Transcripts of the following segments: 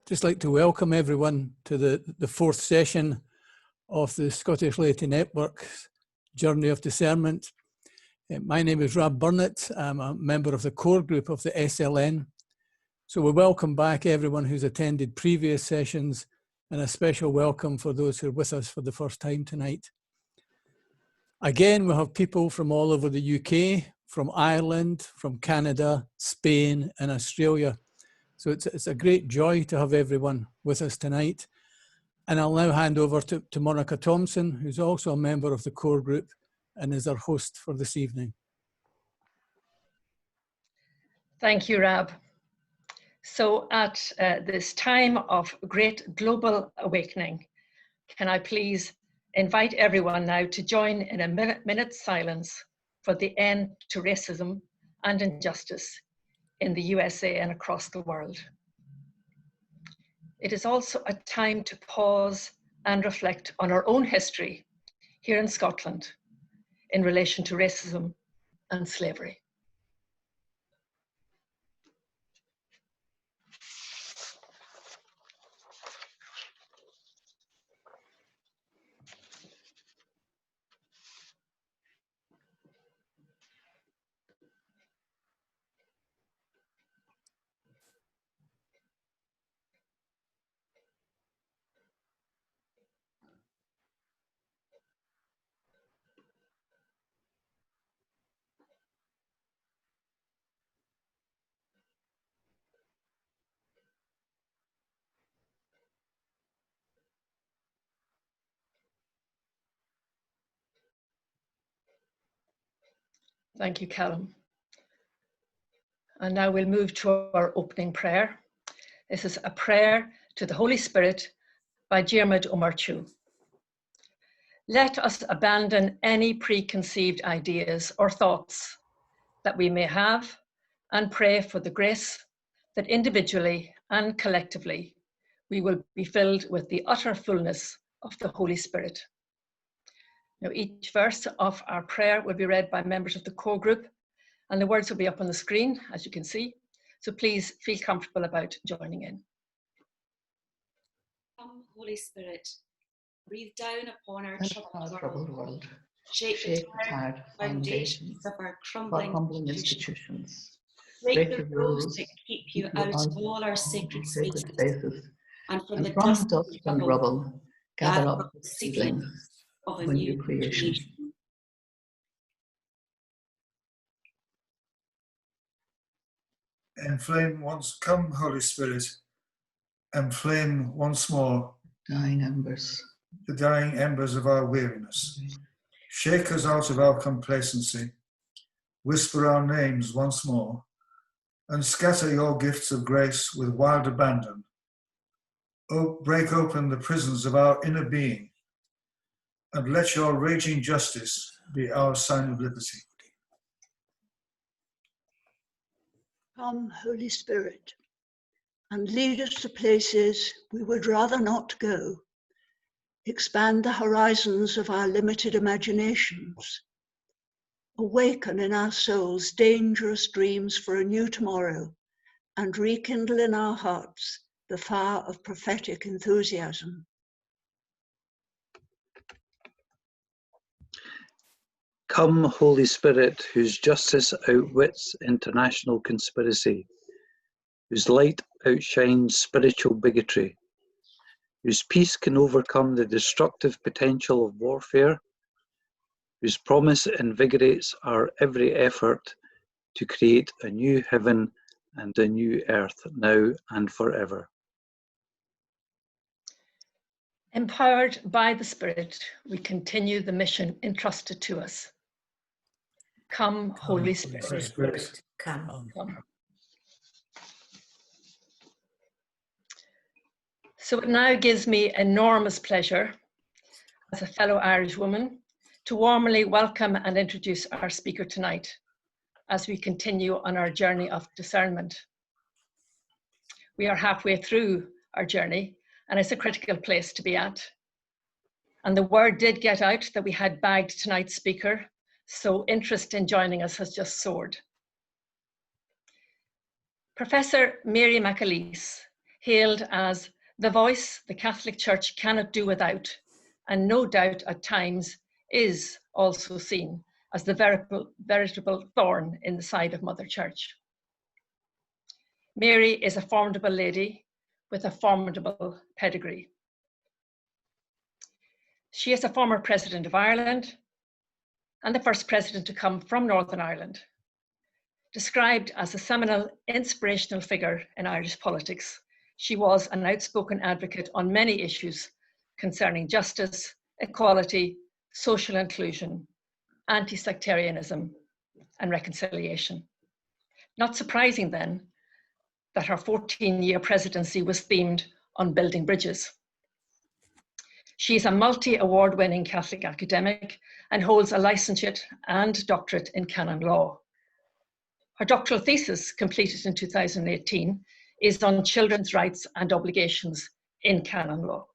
Just like to welcome everyone to the fourth session of the Scottish Laity Network's Journey of Discernment. My name is Rob Burnett. I'm a member of the core group of the SLN. So we welcome back everyone who's attended previous sessions, and a special welcome for those who are with us for the first time tonight. Again, we have people from all over the UK, from Ireland, from Canada, Spain, and Australia. So it's a great joy to have everyone with us tonight. And I'll now hand over to Monica Thompson, who's also a member of the core group and is our host for this evening. Thank you, Rab. So at this time of great global awakening, can I please invite everyone now to join in a minute's silence for the end to racism and injustice in the USA and across the world. It is also a time to pause and reflect on our own history here in Scotland in relation to racism and slavery. Thank you, Callum. And now we'll move to our opening prayer. This is a prayer to the Holy Spirit by Diarmuid O'Murchu. Let us abandon any preconceived ideas or thoughts that we may have and pray for the grace that individually and collectively we will be filled with the utter fullness of the Holy Spirit. Now, each verse of our prayer will be read by members of the core group, and the words will be up on the screen, as you can see. So please feel comfortable about joining in. Come, Holy Spirit, breathe down upon our troubled world. Shake the tired foundations of our crumbling institutions. Break the rules that keep you out of all our sacred spaces. And from the dust and rubble, gather up the seedlings of a new creation. Come, Holy Spirit, enflame once more the dying embers of our weariness. Shake us out of our complacency, whisper our names once more, and scatter your gifts of grace with wild abandon. Break open the prisons of our inner being, and let your raging justice be our sign of liberty. Come, Holy Spirit, and lead us to places we would rather not go. Expand the horizons of our limited imaginations. Awaken in our souls dangerous dreams for a new tomorrow, and rekindle in our hearts the fire of prophetic enthusiasm. Come, Holy Spirit, whose justice outwits international conspiracy, whose light outshines spiritual bigotry, whose peace can overcome the destructive potential of warfare, whose promise invigorates our every effort to create a new heaven and a new earth now and forever. Empowered by the Spirit, we continue the mission entrusted to us. Come, Holy Spirit. Come. So it now gives me enormous pleasure, as a fellow Irish woman, to warmly welcome and introduce our speaker tonight as we continue on our journey of discernment. We are halfway through our journey, and it's a critical place to be at. And the word did get out that we had bagged tonight's speaker, so interest in joining us has just soared. Professor Mary McAleese hailed as the voice the Catholic Church cannot do without, and no doubt at times is also seen as the veritable thorn in the side of Mother Church. Mary is a formidable lady with a formidable pedigree. She is a former President of Ireland and the first president to come from Northern Ireland. Described as a seminal, inspirational figure in Irish politics, she was an outspoken advocate on many issues concerning justice, equality, social inclusion, anti-sectarianism, and reconciliation. Not surprising then that her 14-year presidency was themed on building bridges. She is a multi-award-winning Catholic academic and holds a licentiate and doctorate in Canon Law. Her doctoral thesis, completed in 2018, is on children's rights and obligations in Canon Law.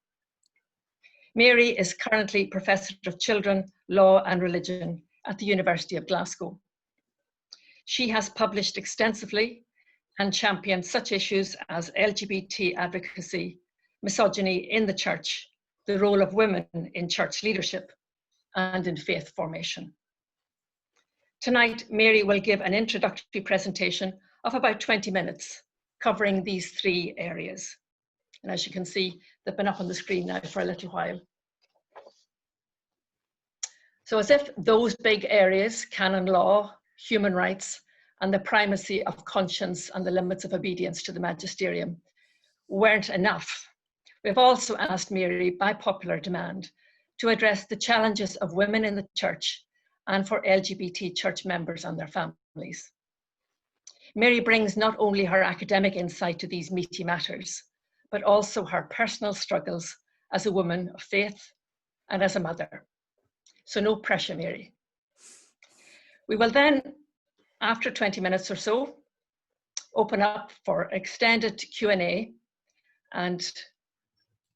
Mary is currently Professor of Children, Law and Religion at the University of Glasgow. She has published extensively and championed such issues as LGBT advocacy, misogyny in the church, the role of women in church leadership, and in faith formation. Tonight, Mary will give an introductory presentation of about 20 minutes, covering these three areas. And as you can see, they've been up on the screen now for a little while. So as if those big areas, canon law, human rights, and the primacy of conscience and the limits of obedience to the magisterium weren't enough, we've also asked Mary, by popular demand, to address the challenges of women in the church and for LGBT church members and their families. Mary brings not only her academic insight to these meaty matters, but also her personal struggles as a woman of faith and as a mother. So no pressure, Mary. We will then, after 20 minutes or so, open up for extended Q&A, and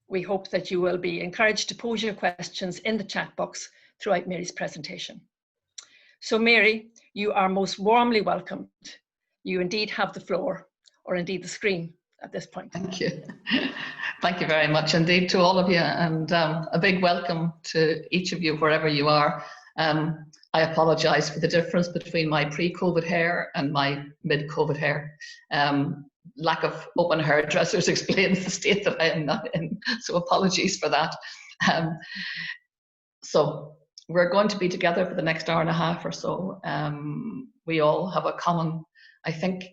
we hope that you will be encouraged to pose your questions in the chat box throughout Mary's presentation. So Mary, you are most warmly welcomed. You indeed have the floor, or indeed the screen at this point. Thank you. Thank you very much indeed to all of you, and a big welcome to each of you wherever you are. I apologise for the difference between my pre-COVID hair and my mid-COVID hair. Lack of open hairdressers explains the state that I am not in, so apologies for that. So we're going to be together for the next hour and a half or so. We all have a common, I think,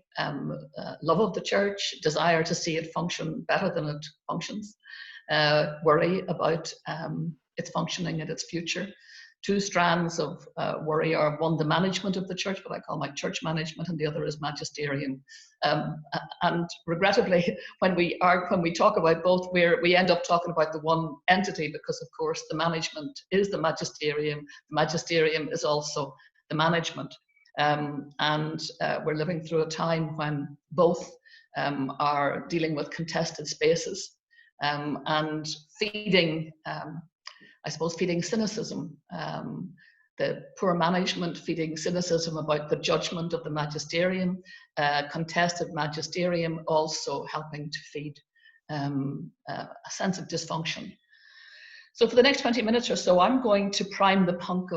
love of the church, desire to see it function better than it functions, worry about its functioning and its future. Two strands of worry are: one, the management of the church, what I call my church management, and the other is magisterium. And regrettably, when we talk about both, we end up talking about the one entity, because of course the management is the magisterium. The magisterium is also the management. And we're living through a time when both are dealing with contested spaces and feeding, I suppose, feeding cynicism. The poor management feeding cynicism about the judgment of the magisterium, contested magisterium also helping to feed a sense of dysfunction. So for the next 20 minutes or so, I'm going to prime the pump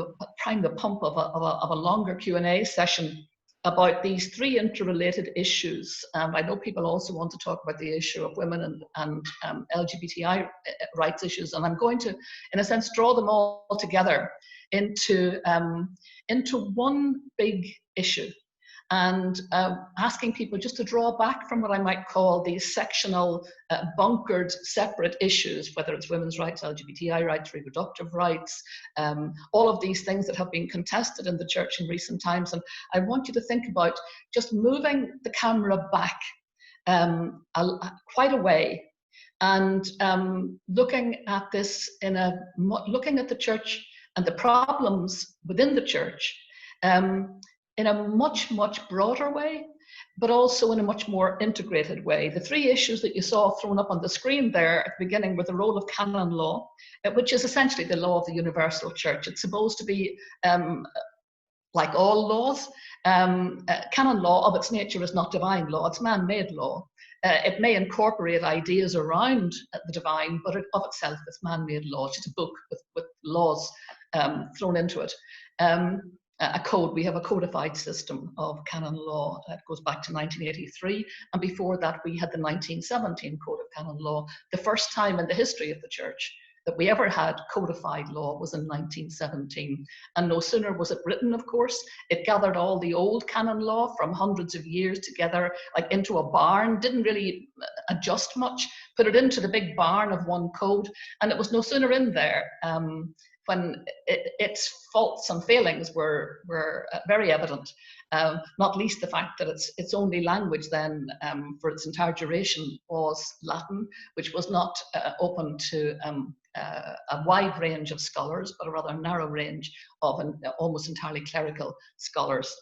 of a longer Q&A session about these three interrelated issues. I know people also want to talk about the issue of women and LGBTI rights issues, and I'm going to, in a sense, draw them all together into one big issue, and asking people just to draw back from what I might call these sectional, bunkered, separate issues, whether it's women's rights, LGBTI rights, reproductive rights, all of these things that have been contested in the church in recent times. And I want you to think about just moving the camera back quite a way, and looking at this looking at the church and the problems within the church in a much, much broader way, but also in a much more integrated way. The three issues that you saw thrown up on the screen there at the beginning were the role of canon law, which is essentially the law of the universal church. It's supposed to be like all laws, canon law of its nature is not divine law, it's man-made law. It may incorporate ideas around the divine, but of itself it's man-made law. It's just a book with laws thrown into it. A code, we have a codified system of canon law that goes back to 1983, and before that we had the 1917 Code of Canon Law. The first time in the history of the church that we ever had codified law was in 1917. And no sooner was it written, of course, it gathered all the old canon law from hundreds of years together, like into a barn, didn't really adjust much, put it into the big barn of one code, and it was no sooner in there when its faults and failings were very evident. Not least the fact that its only language then for its entire duration was Latin, which was not open to a wide range of scholars, but a rather narrow range of almost entirely clerical scholars.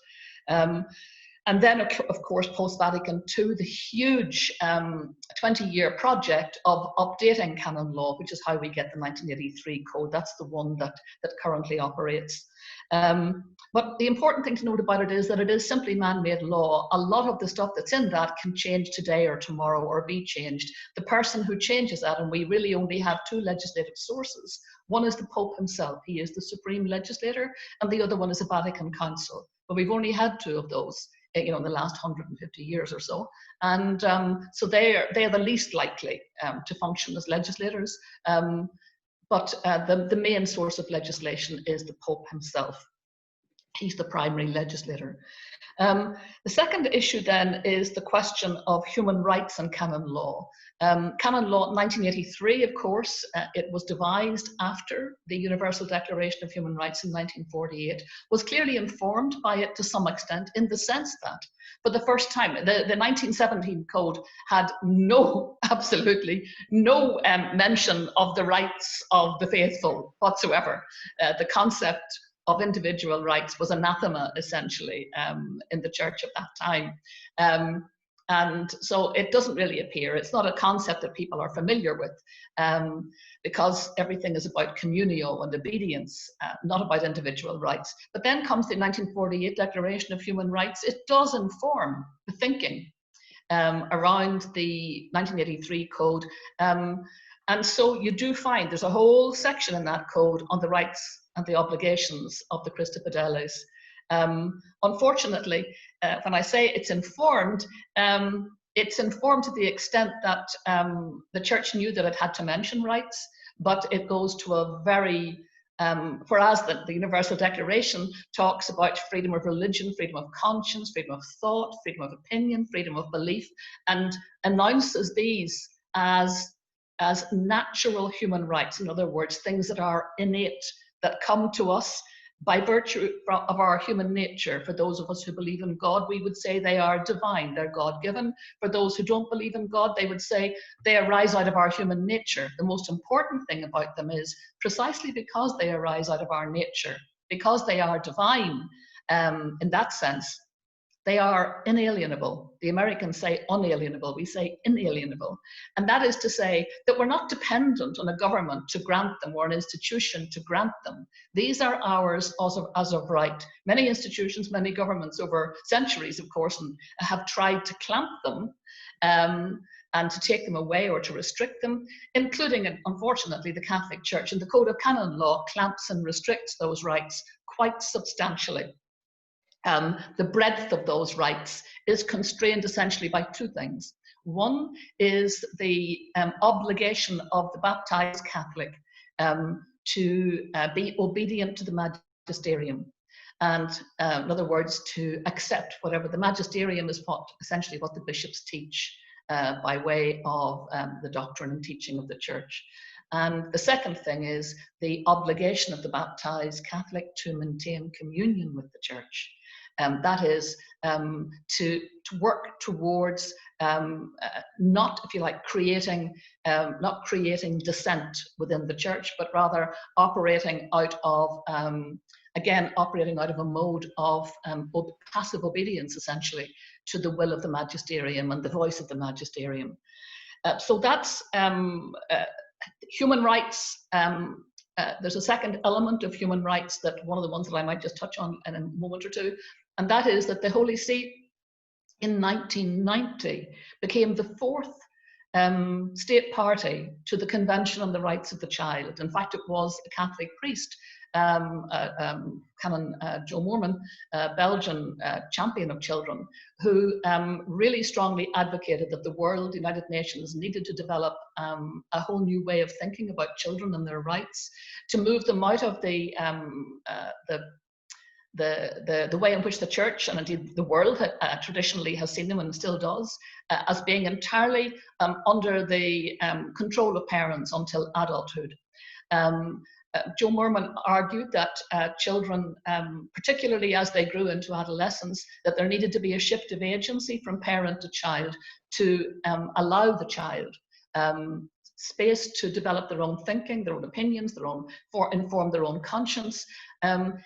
And then, of course, post-Vatican II, the huge 20-year project of updating canon law, which is how we get the 1983 code. That's the one that currently operates. But the important thing to note about it is that it is simply man-made law. A lot of the stuff that's in that can change today or tomorrow or be changed. The person who changes that, and we really only have two legislative sources. One is the Pope himself. He is the supreme legislator, and the other one is the Vatican Council. But we've only had two of those, in the last 150 years or so. And so they're the least likely to function as legislators. But the main source of legislation is the Pope himself. He's the primary legislator. The second issue then is the question of human rights and canon law. Canon law 1983, of course, it was devised after the Universal Declaration of Human Rights in 1948, was clearly informed by it to some extent, in the sense that for the first time, the 1917 code had absolutely no mention of the rights of the faithful whatsoever. The concept of individual rights was anathema, essentially, in the church at that time. And so it doesn't really appear. It's not a concept that people are familiar with, because everything is about communio and obedience, not about individual rights. But then comes the 1948 Declaration of Human Rights. It does inform the thinking around the 1983 code. And so you do find there's a whole section in that code on the rights and the obligations of the Christi Fideles. Unfortunately, when I say it's informed to the extent that the church knew that it had to mention rights, but it goes to a very, whereas the Universal Declaration talks about freedom of religion, freedom of conscience, freedom of thought, freedom of opinion, freedom of belief, and announces these as natural human rights. In other words, things that are innate, that come to us by virtue of our human nature. For those of us who believe in God, we would say they are divine, they're God-given. For those who don't believe in God, they would say they arise out of our human nature. The most important thing about them is precisely because they arise out of our nature, because they are divine, in that sense, they are inalienable. The Americans say unalienable, we say inalienable. And that is to say that we're not dependent on a government to grant them or an institution to grant them. These are ours as of right. Many institutions, many governments over centuries, of course, have tried to clamp them and to take them away or to restrict them, including, unfortunately, the Catholic Church. And the Code of Canon Law clamps and restricts those rights quite substantially. The breadth of those rights is constrained essentially by two things. One is the obligation of the baptized Catholic to be obedient to the Magisterium. And in other words, to accept whatever the Magisterium is, essentially what the bishops teach by way of the doctrine and teaching of the church. And the second thing is the obligation of the baptized Catholic to maintain communion with the church. That is to work towards not, if you like, not creating dissent within the church, but rather operating out of, again, operating out of a mode of passive obedience, essentially, to the will of the Magisterium and the voice of the Magisterium. So that's human rights there's a second element of human rights, that one of the ones that I might just touch on in a moment or two, and that is that the Holy See in 1990 became the fourth state party to the Convention on the Rights of the Child. In fact, it was a Catholic priest, Canon Joe Moorman, Belgian champion of children, who really strongly advocated that the world, the United Nations, needed to develop a whole new way of thinking about children and their rights, to move them out of the way in which the church, and indeed the world, traditionally has seen them, and still does, as being entirely under the control of parents until adulthood. Joe Moorman argued that children, particularly as they grew into adolescence, that there needed to be a shift of agency from parent to child to allow the child space to develop their own thinking, their own opinions, inform their own conscience,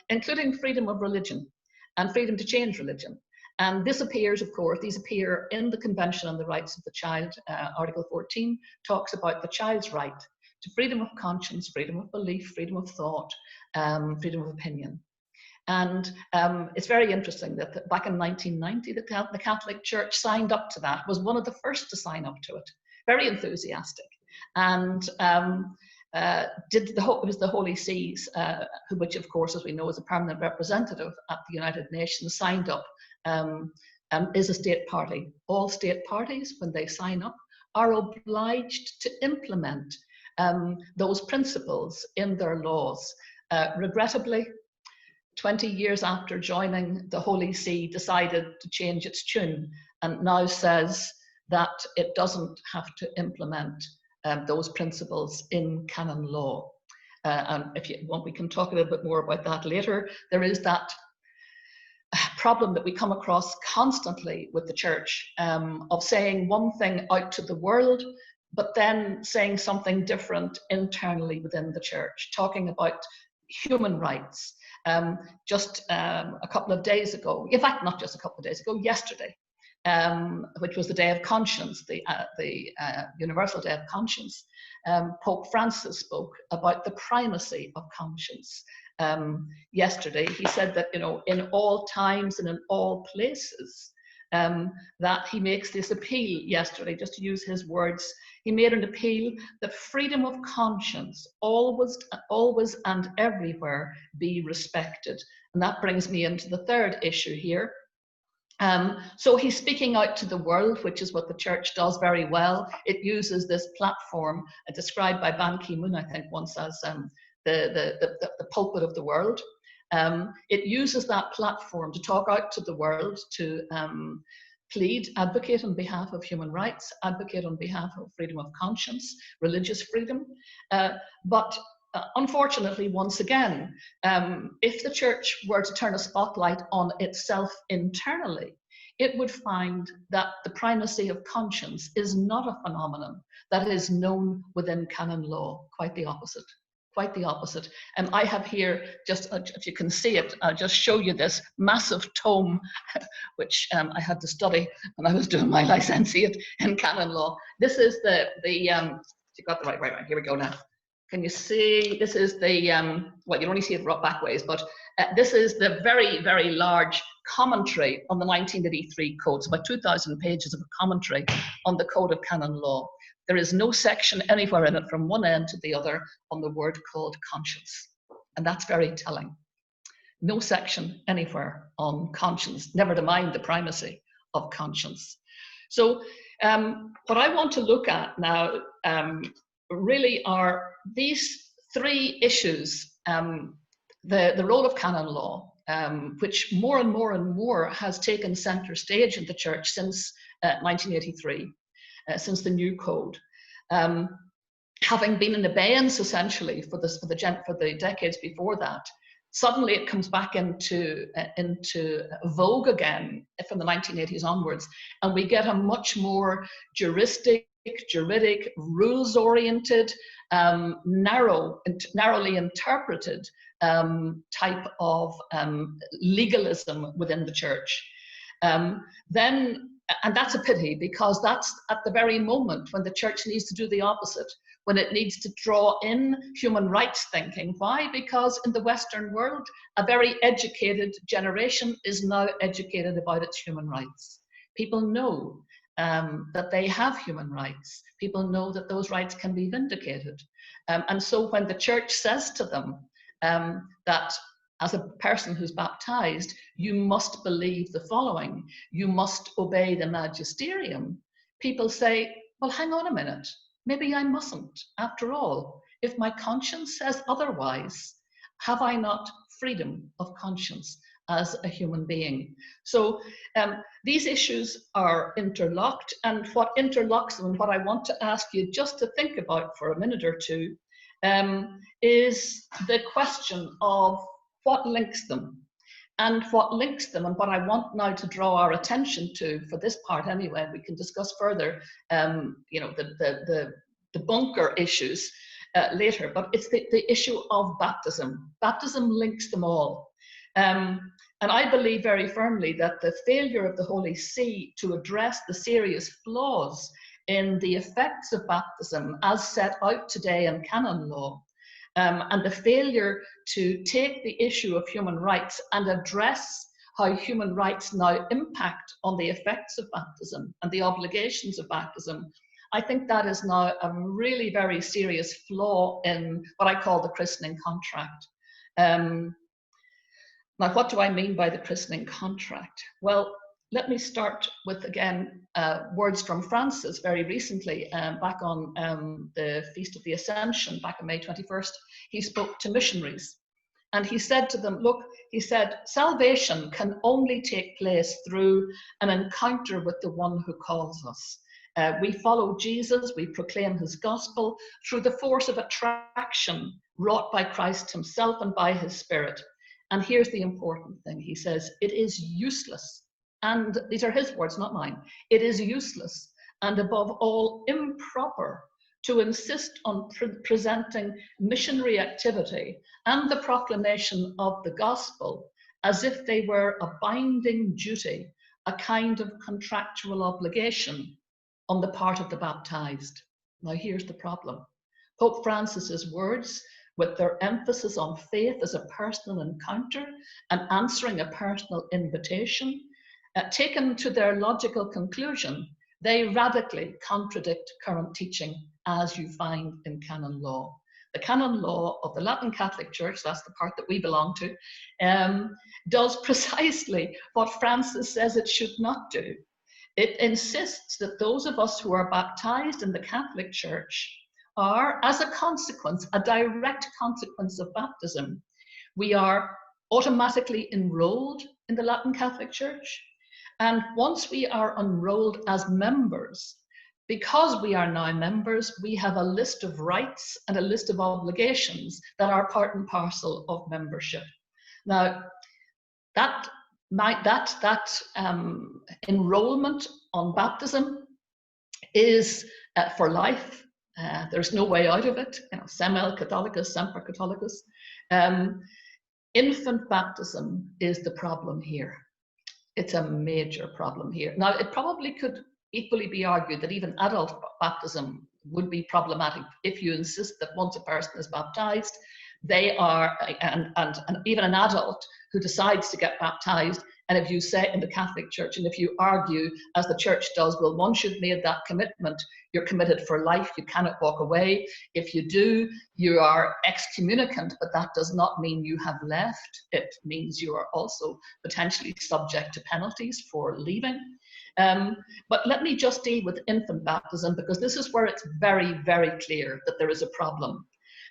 including freedom of religion and freedom to change religion. And this appears, of course, these appear in the Convention on the Rights of the Child. Article 14 talks about the child's right to freedom of conscience, freedom of belief, freedom of thought, freedom of opinion. And it's very interesting that back in 1990, the Catholic Church signed up to that, was one of the first to sign up to it, very enthusiastic. And it was the Holy Sees, which of course, as we know, is a permanent representative at the United Nations, signed up and is a state party. All state parties, when they sign up, are obliged to implement those principles in their laws. Regrettably, 20 years after joining, the Holy See decided to change its tune and now says that it doesn't have to implement those principles in canon law. And if you want, we can talk a little bit more about that later. There is that problem that we come across constantly with the church, of saying one thing out to the world, but then saying something different internally within the church, talking about human rights. Just a couple of days ago, in fact, not just a couple of days ago, yesterday, which was the Day of Conscience, the Universal Day of Conscience, Pope Francis spoke about the primacy of conscience. Yesterday, he said that, you know, in all times and in all places, that he makes this appeal yesterday, just to use his words, he made an appeal that freedom of conscience always and everywhere be respected. And that brings me into the third issue here. So he's speaking out to the world, which is what the church does very well. It uses this platform, described by Ban Ki-moon, I think, once as the pulpit of the world. It uses that platform to talk out to the world, to plead, advocate on behalf of human rights, advocate on behalf of freedom of conscience, religious freedom. But unfortunately, once again, if the church were to turn a spotlight on itself internally, it would find that the primacy of conscience is not a phenomenon that is known within canon law. Quite the opposite. Quite the opposite. And I have here, just if you can see it, I'll just show you this massive tome, which I had to study when I was doing my licentiate in canon law. This is you got the right, here we go now. Can you see, this is the, well, you only see it back ways, but this is the very, very large commentary on the 1983 code. It's about 2,000 pages of a commentary on the Code of Canon Law. There is no section anywhere in it from one end to the other on the word called conscience. And that's very telling. No section anywhere on conscience, never to mind the primacy of conscience. So what I want to look at now really are these three issues. The role of canon law, which more and more has taken center stage in the church since 1983. Since the new code, having been in abeyance essentially for the decades before that, suddenly it comes back into vogue again from the 1980s onwards, and we get a much more juridic, rules-oriented, narrowly interpreted type of legalism within the church. Then And that's a pity, because that's at the very moment when the church needs to do the opposite, when it needs to draw in human rights thinking. Why? Because in the Western world, a very educated generation is now educated about its human rights. People know that they have human rights. People know that those rights can be vindicated. And so when the church says to them that as a person who's baptized, you must believe the following: you must obey the Magisterium, people say, well, hang on a minute, maybe I mustn't. After all, if my conscience says otherwise, have I not freedom of conscience as a human being? So these issues are interlocked, and what interlocks them, and what I want to ask you just to think about for a minute or two, is the question of what links them. And what links them, and what I want now to draw our attention to for this part anyway, we can discuss further, you know, the bunker issues later, but it's the issue of baptism. Baptism links them all. And I believe very firmly that the failure of the Holy See to address the serious flaws in the effects of baptism as set out today in canon law, and the failure to take the issue of human rights and address how human rights now impact on the effects of baptism and the obligations of baptism, I think that is now a really very serious flaw in what I call the christening contract. Now, what do I mean by the christening contract? Well, let me start with, again, words from Francis very recently, back on the Feast of the Ascension, back on May 21st. He spoke to missionaries, and he said to them, look, he said, salvation can only take place through an encounter with the one who calls us. We follow Jesus, we proclaim his gospel through the force of attraction wrought by Christ himself and by his Spirit. And here's the important thing. He says, it is useless, and these are his words, not mine. It is useless and above all improper to insist on presenting missionary activity and the proclamation of the gospel as if they were a binding duty, a kind of contractual obligation on the part of the baptized. Now here's the problem. Pope Francis's words, with their emphasis on faith as a personal encounter and answering a personal invitation, taken to their logical conclusion, they radically contradict current teaching as you find in canon law. The canon law of the Latin Catholic Church, that's the part that we belong to, does precisely what Francis says it should not do. It insists that those of us who are baptized in the Catholic Church are, as a consequence, a direct consequence of baptism, we are automatically enrolled in the Latin Catholic Church. And once we are enrolled as members, because we are now members, we have a list of rights and a list of obligations that are part and parcel of membership. Now, that enrollment on baptism is for life. There's no way out of it. You know, semel Catholicus, semper Catholicus. Infant baptism is the problem here. It's a major problem here. Now, it probably could equally be argued that even adult baptism would be problematic if you insist that once a person is baptized, they are, and even an adult who decides to get baptized, and if you say in the Catholic Church, and if you argue, as the Church does, well, once you've made that commitment, you're committed for life, you cannot walk away. If you do, you are excommunicant, but that does not mean you have left. It means you are also potentially subject to penalties for leaving. But let me just deal with infant baptism, because this is where it's very, very clear that there is a problem.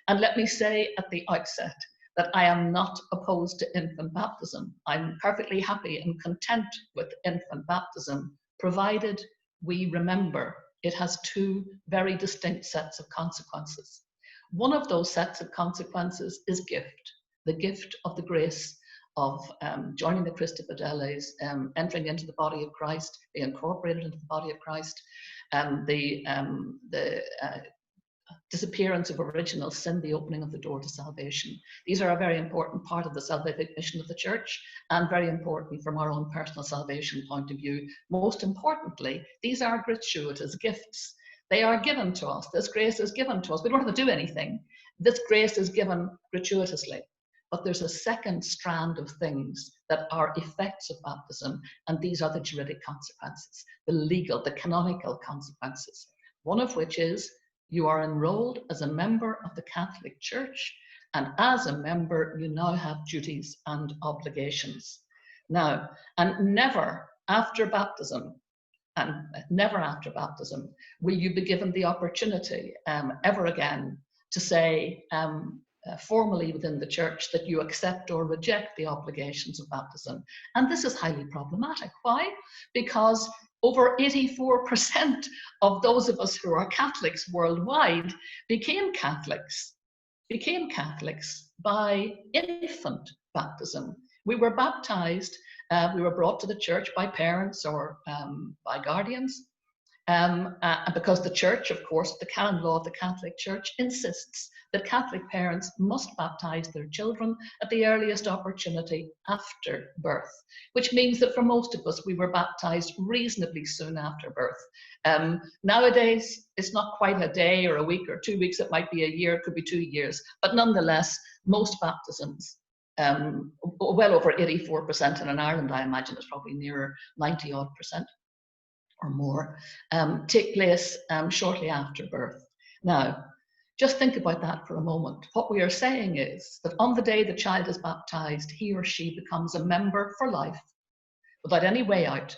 And let me say at the outset that I am not opposed to infant baptism. I'm perfectly happy and content with infant baptism, provided we remember it has two very distinct sets of consequences. One of those sets of consequences is gift, the gift of the grace of joining the Christi Fideles, entering into the body of Christ, being incorporated into the body of Christ, the disappearance of original sin, the opening of the door to salvation. These are a very important part of the salvific mission of the church, and very important from our own personal salvation point of view. Most importantly, these are gratuitous gifts. They are given to us. This grace is given to us. We don't have to do anything. This grace is given gratuitously. But there's a second strand of things that are effects of baptism, and these are the juridic consequences, the legal, the canonical consequences. One of which is you are enrolled as a member of the Catholic Church, and as a member, you now have duties and obligations. Now, and never after baptism, will you be given the opportunity ever again to say formally within the church that you accept or reject the obligations of baptism. And this is highly problematic. Why? Because over 84% of those of us who are Catholics worldwide became Catholics by infant baptism. We were baptized, we were brought to the church by parents or by guardians, because the church, of course, the Canon Law of the Catholic Church insists that Catholic parents must baptize their children at the earliest opportunity after birth, which means that for most of us, we were baptized reasonably soon after birth. Nowadays, it's not quite a day or a week or 2 weeks, it might be a year, it could be 2 years, but nonetheless, most baptisms, well over 84%, and in Ireland, I imagine it's probably nearer 90-odd% or more, take place shortly after birth. Now, just think about that for a moment. What we are saying is that on the day the child is baptized, he or she becomes a member for life, without any way out,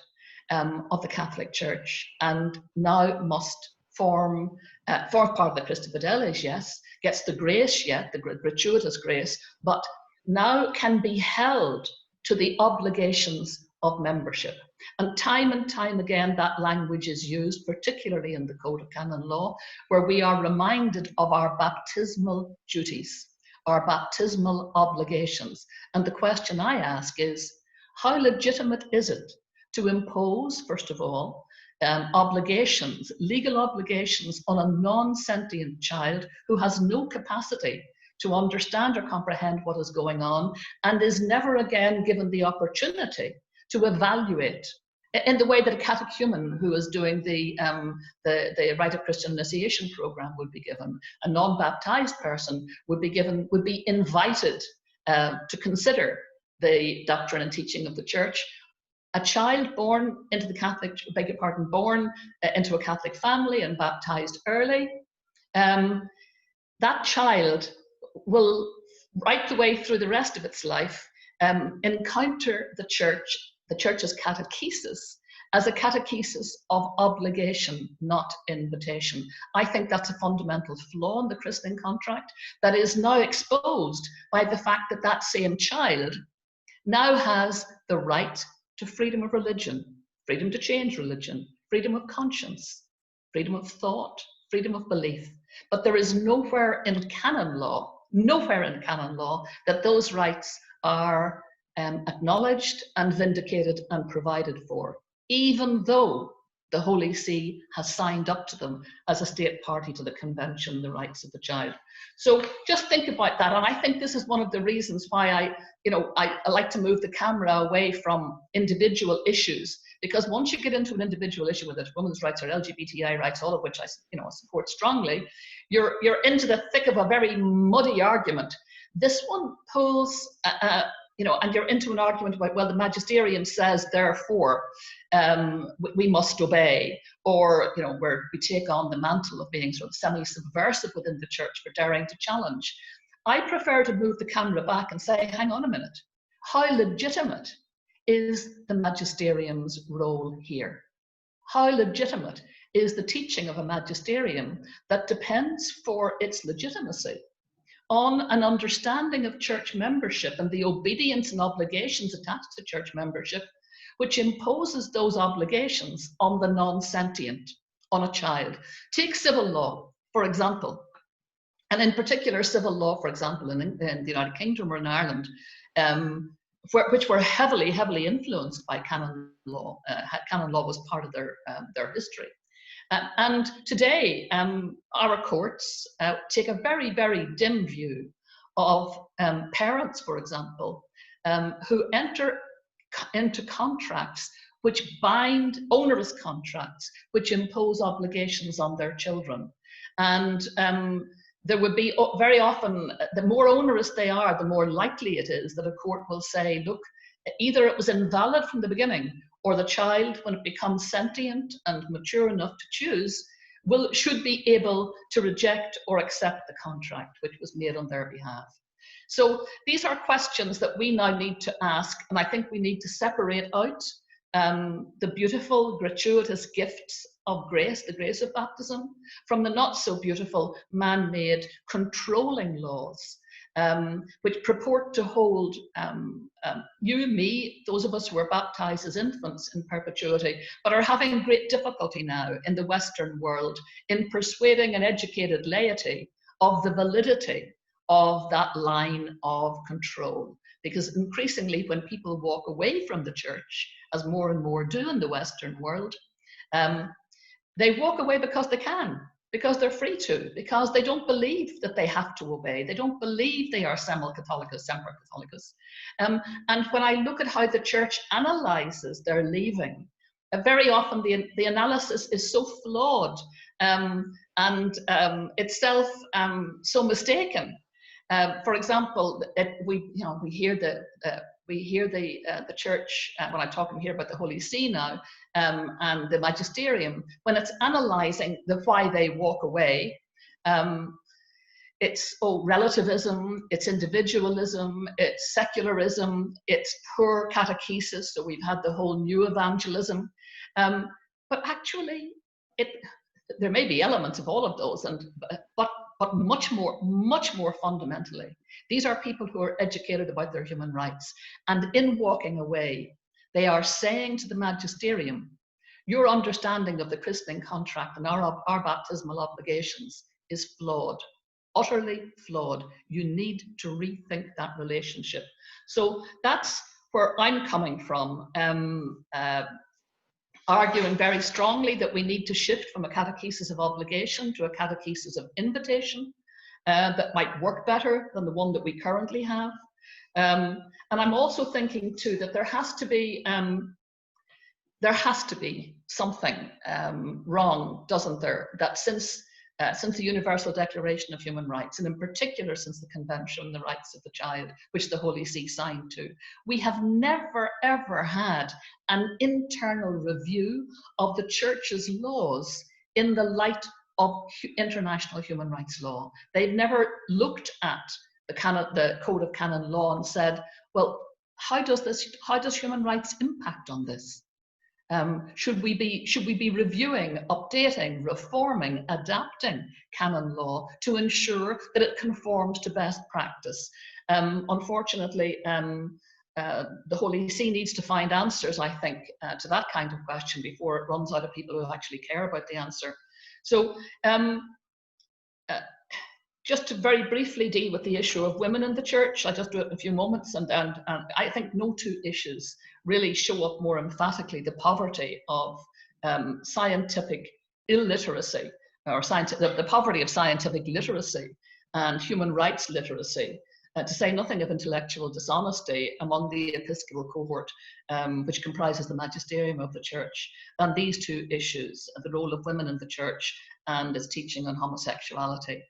of the Catholic Church, and now must form part of the Christi Fidelis, yes, gets the grace yet, the gratuitous grace, but now can be held to the obligations of membership. And time again, that language is used, particularly in the Code of Canon Law, where we are reminded of our baptismal duties, our baptismal obligations. And the question I ask is, how legitimate is it to impose, first of all, obligations, legal obligations on a non-sentient child who has no capacity to understand or comprehend what is going on, and is never again given the opportunity to evaluate in the way that a catechumen who is doing the Rite of Christian Initiation program would be given. A non-baptized person would be invited to consider the doctrine and teaching of the church. A child born into the Catholic, born into a Catholic family and baptized early, that child will, right the way through the rest of its life, encounter the church's catechesis as a catechesis of obligation, not invitation. I think that's a fundamental flaw in the Christian contract that is now exposed by the fact that that same child now has the right to freedom of religion, freedom to change religion, freedom of conscience, freedom of thought, freedom of belief. But there is nowhere in canon law that those rights are acknowledged and vindicated and provided for, even though the Holy See has signed up to them as a state party to the Convention, the Rights of the Child. So just think about that. And I think this is one of the reasons why I like to move the camera away from individual issues, because once you get into an individual issue, whether it's women's rights or LGBTI rights, all of which I support strongly, you're into the thick of a very muddy argument. This one pulls, and you're into an argument about, well, the Magisterium says, therefore, we must obey, or, where we take on the mantle of being sort of semi-subversive within the church for daring to challenge. I prefer to move the camera back and say, hang on a minute, how legitimate is the Magisterium's role here? How legitimate is the teaching of a Magisterium that depends for its legitimacy on an understanding of church membership and the obedience and obligations attached to church membership, which imposes those obligations on the non-sentient, on a child? Take civil law, for example, and in particular civil law, for example, in the United Kingdom or in Ireland, which were heavily influenced by canon law. Canon law was part of their history. And today, our courts take a very, very dim view of parents, for example, who enter into contracts which bind, onerous contracts, which impose obligations on their children. And there would be very often, the more onerous they are, the more likely it is that a court will say, look, either it was invalid from the beginning, or the child, when it becomes sentient and mature enough to choose, should be able to reject or accept the contract which was made on their behalf. So these are questions that we now need to ask, and I think we need to separate out the beautiful, gratuitous gifts of grace, the grace of baptism, from the not so beautiful, man-made, controlling laws, which purport to hold you and me, those of us who were baptized as infants, in perpetuity, but are having great difficulty now in the Western world in persuading an educated laity of the validity of that line of control. Because increasingly, when people walk away from the church, as more and more do in the Western world, they walk away because they can, because they're free to, because they don't believe that they have to obey. They don't believe they are semel-Catholicus, semper Catholicus. And when I look at how the church analyzes their leaving, very often the analysis is so flawed and itself so mistaken. For example, we hear the church, when I'm talking here about the Holy See now, and the Magisterium, when it's analysing why they walk away, it's relativism, it's individualism, it's secularism, it's poor catechesis, so we've had the whole new evangelism. But actually, there may be elements of all of those, but much more fundamentally, these are people who are educated about their human rights. And in walking away, they are saying to the Magisterium, your understanding of the christening contract and our baptismal obligations is flawed, utterly flawed. You need to rethink that relationship. So that's where I'm coming from, arguing very strongly that we need to shift from a catechesis of obligation to a catechesis of invitation that might work better than the one that we currently have. And I'm also thinking too that there has to be something wrong, doesn't there, that since the Universal Declaration of Human Rights, and in particular since the Convention on the Rights of the Child, which the Holy See signed to, we have never ever had an internal review of the Church's laws in the light of international human rights law. They've never looked at the Code of Canon Law and said, well, how does human rights impact on this? Should we be reviewing, updating, reforming, adapting canon law to ensure that it conforms to best practice? Unfortunately, the Holy See needs to find answers, I think, to that kind of question before it runs out of people who actually care about the answer. So just to very briefly deal with the issue of women in the church, I'll just do it in a few moments, and I think no two issues really show up more emphatically the poverty of scientific illiteracy, or the poverty of scientific literacy and human rights literacy, to say nothing of intellectual dishonesty among the episcopal cohort, which comprises the magisterium of the church, and these two issues, the role of women in the church and its teaching on homosexuality.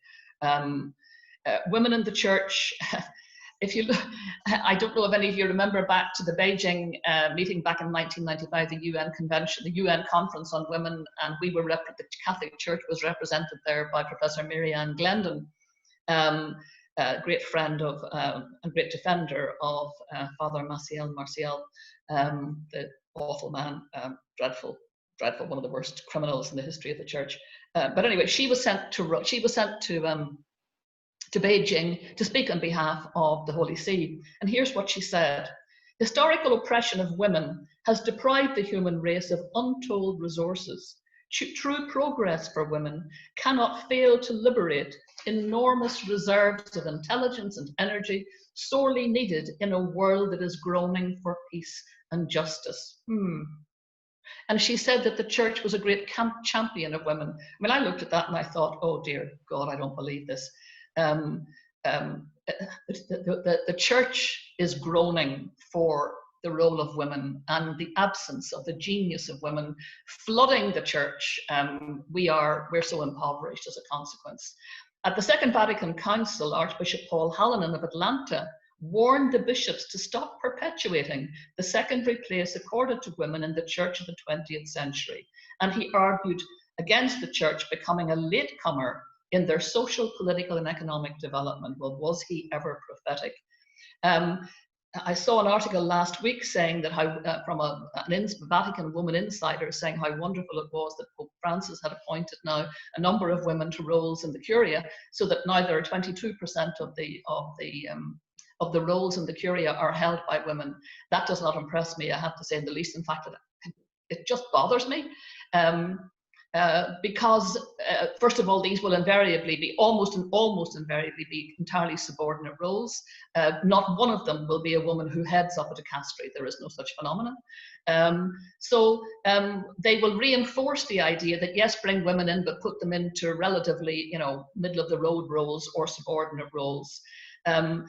Women in the church, if you look, I don't know if any of you remember back to the Beijing meeting back in 1995, the UN convention, the UN conference on women, and the Catholic Church was represented there by Professor Mary-Ann Glendon, a great friend of and great defender of Father Martial, the awful man, dreadful, one of the worst criminals in the history of the church. But anyway, she was sent to Beijing to speak on behalf of the Holy See. And here's what she said: historical oppression of women has deprived the human race of untold resources. True progress for women cannot fail to liberate enormous reserves of intelligence and energy sorely needed in a world that is groaning for peace and justice. And she said that the church was a great champion of women. I mean, I looked at that and I thought, oh dear God, I don't believe this. The church is groaning for the role of women and the absence of the genius of women flooding the church. We're so impoverished as a consequence. At the Second Vatican Council, Archbishop Paul Hallinan of Atlanta warned the bishops to stop perpetuating the secondary place accorded to women in the church of the 20th century. And he argued against the church becoming a latecomer in their social, political, and economic development. Well, was he ever prophetic? I saw an article last week saying that from a Vatican woman insider saying how wonderful it was that Pope Francis had appointed now a number of women to roles in the Curia, so that now there are 22% of the roles in the Curia are held by women. That does not impress me, I have to say, in the least. In fact, it just bothers me. Because first of all, these will invariably be almost invariably be entirely subordinate roles. Not one of them will be a woman who heads up a dicastery. There is no such phenomenon. So they will reinforce the idea that yes, bring women in, but put them into relatively, middle of the road roles or subordinate roles. And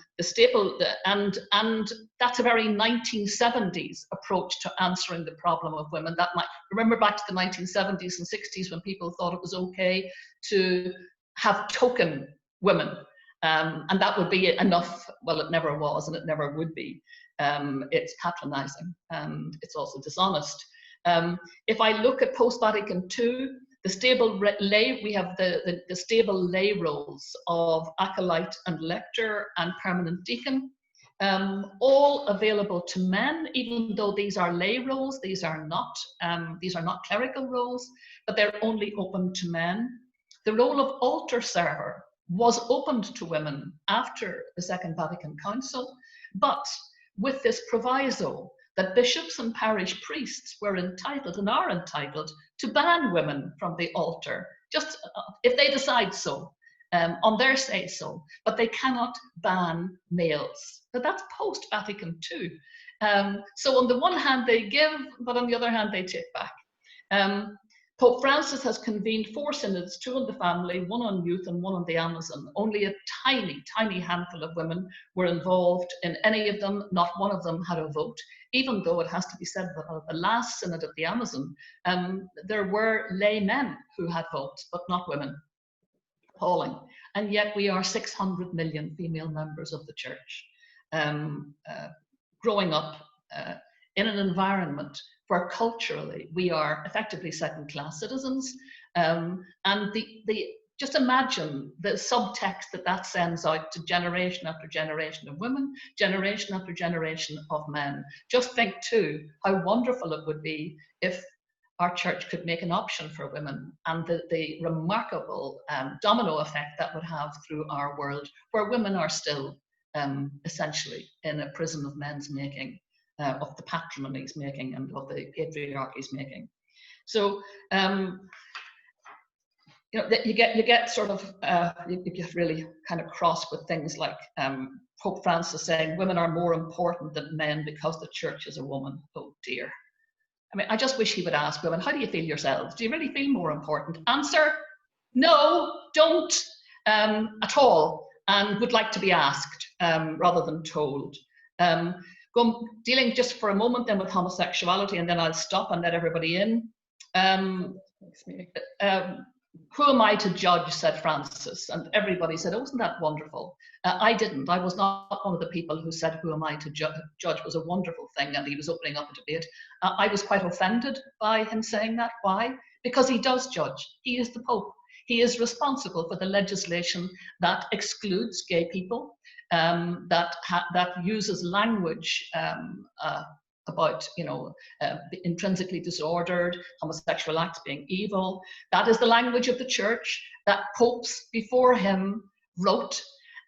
that's a very 1970s approach to answering the problem of women. That might remember back to the 1970s and 60s when people thought it was okay to have token women, and that would be enough. Well, it never was, and it never would be. It's patronizing and it's also dishonest. If I look at post-Vatican II, the stable lay, we have the stable lay roles of acolyte and lector and permanent deacon, all available to men, even though these are lay roles. These are not clerical roles, but they're only open to men. The role of altar server was opened to women after the Second Vatican Council, but with this proviso that bishops and parish priests were entitled and are entitled to ban women from the altar, just if they decide so, on their say-so, but they cannot ban males. But that's post-Vatican II. So on the one hand they give, but on the other hand they take back. Pope Francis has convened 4 synods, 2 on the family, 1 on youth and 1 on the Amazon. Only a tiny, tiny handful of women were involved in any of them. Not one of them had a vote, even though it has to be said that at the last synod of the Amazon, there were lay men who had votes, but not women. Appalling. And yet we are 600 million female members of the church, growing up in an environment where culturally we are effectively second-class citizens, and just imagine the subtext that sends out to generation after generation of women, generation after generation of men. Just think too how wonderful it would be if our church could make an option for women, and the remarkable domino effect that would have through our world, where women are still essentially in a prison of men's making, of the patrimony's making and of the patriarchy's making. So you get sort of you get really kind of cross with things like Pope Francis saying women are more important than men because the church is a woman. Oh dear. I mean, I just wish he would ask women, how do you feel yourselves? Do you really feel more important? Answer, no, don't at all, and would like to be asked rather than told. Dealing just for a moment then with homosexuality, and then I'll stop and let everybody in. Who am I to judge, said Francis, and everybody said, oh, isn't that wonderful? I didn't. I was not one of the people who said, who am I to judge was a wonderful thing, and he was opening up a debate. I was quite offended by him saying that. Why? Because he does judge. He is the Pope. He is responsible for the legislation that excludes gay people, that uses language about, intrinsically disordered, homosexual acts being evil. That is the language of the church that popes before him wrote,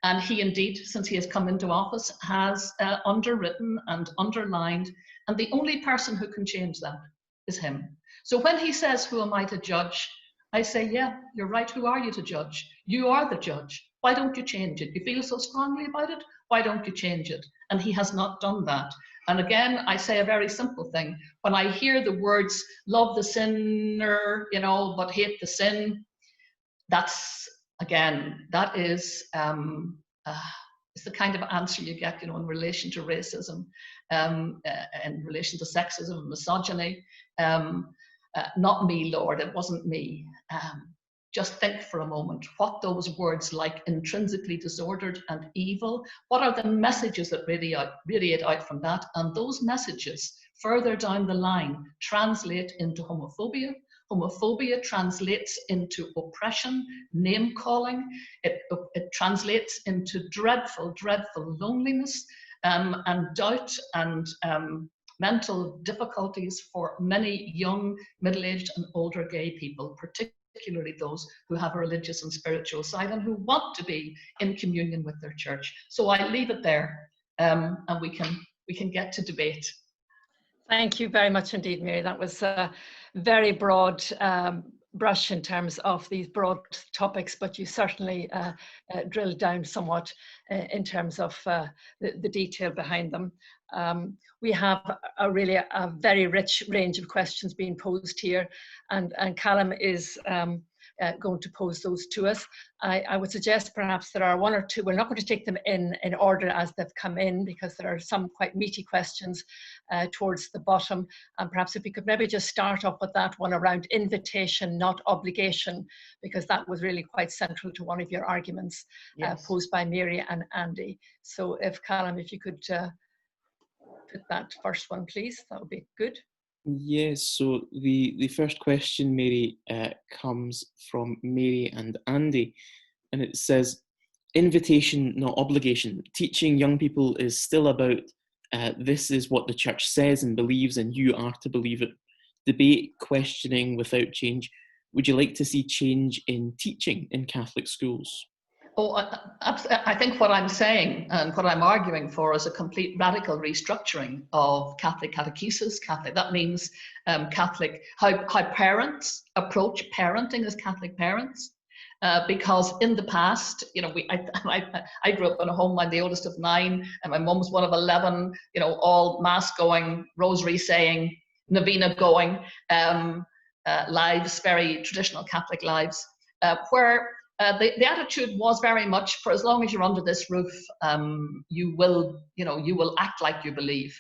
and he indeed, since he has come into office, has underwritten and underlined, and the only person who can change that is him. So when he says, who am I to judge? I say, yeah, you're right. Who are you to judge? You are the judge. Why don't you change it? You feel so strongly about it. Why don't you change it? And he has not done that. And again, I say a very simple thing. When I hear the words, love the sinner, you know, but hate the sin, that's, again, that is it's the kind of answer you get, you know, in relation to racism, in relation to sexism and misogyny. Not me, Lord, it wasn't me. Just think for a moment what those words like intrinsically disordered and evil, what are the messages that radiate out from that? And those messages further down the line translate into homophobia. Homophobia translates into oppression, name calling. It translates into dreadful, dreadful loneliness and doubt and mental difficulties for many young, middle-aged and older gay people, particularly those who have a religious and spiritual side and who want to be in communion with their church. So I leave it there, and we can get to debate. Thank you very much indeed, Mary. That was a very broad brush in terms of these broad topics, but you certainly drilled down somewhat in terms of the detail behind them. We have really a very rich range of questions being posed here, and Callum is going to pose those to us. I would suggest perhaps there are one or two. We're not going to take them in order as they've come in, because there are some quite meaty questions towards the bottom. And perhaps if we could maybe just start off with that one around invitation, not obligation, because that was really quite central to one of your arguments. Yes. Posed by Mary and Andy. So if Callum, if you could put that first one, please, that would be good. Yes, so the first question, Mary, comes from Mary and Andy, and it says, invitation, not obligation. Teaching young people is still about this is what the church says and believes, and you are to believe it. Debate, questioning without change. Would you like to see change in teaching in Catholic schools? Oh, I think what I'm saying and what I'm arguing for is a complete radical restructuring of Catholic catechesis. That means Catholic, how parents approach parenting as Catholic parents. Because in the past, you know, I grew up in a home, I'm the oldest of 9, and my mum was one of 11, you know, all mass going, rosary saying, novena going, lives, very traditional Catholic lives, where the attitude was very much, for as long as you're under this roof, you will act like you believe.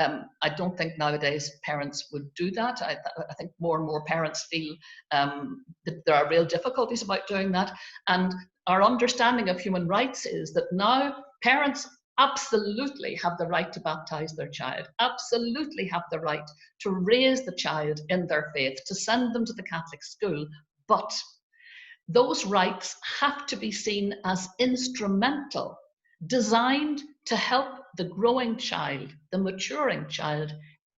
I don't think nowadays parents would do that. I think more and more parents feel that there are real difficulties about doing that. And our understanding of human rights is that now parents absolutely have the right to baptize their child, absolutely have the right to raise the child in their faith, to send them to the Catholic school, but those rights have to be seen as instrumental, designed to help the growing child, the maturing child,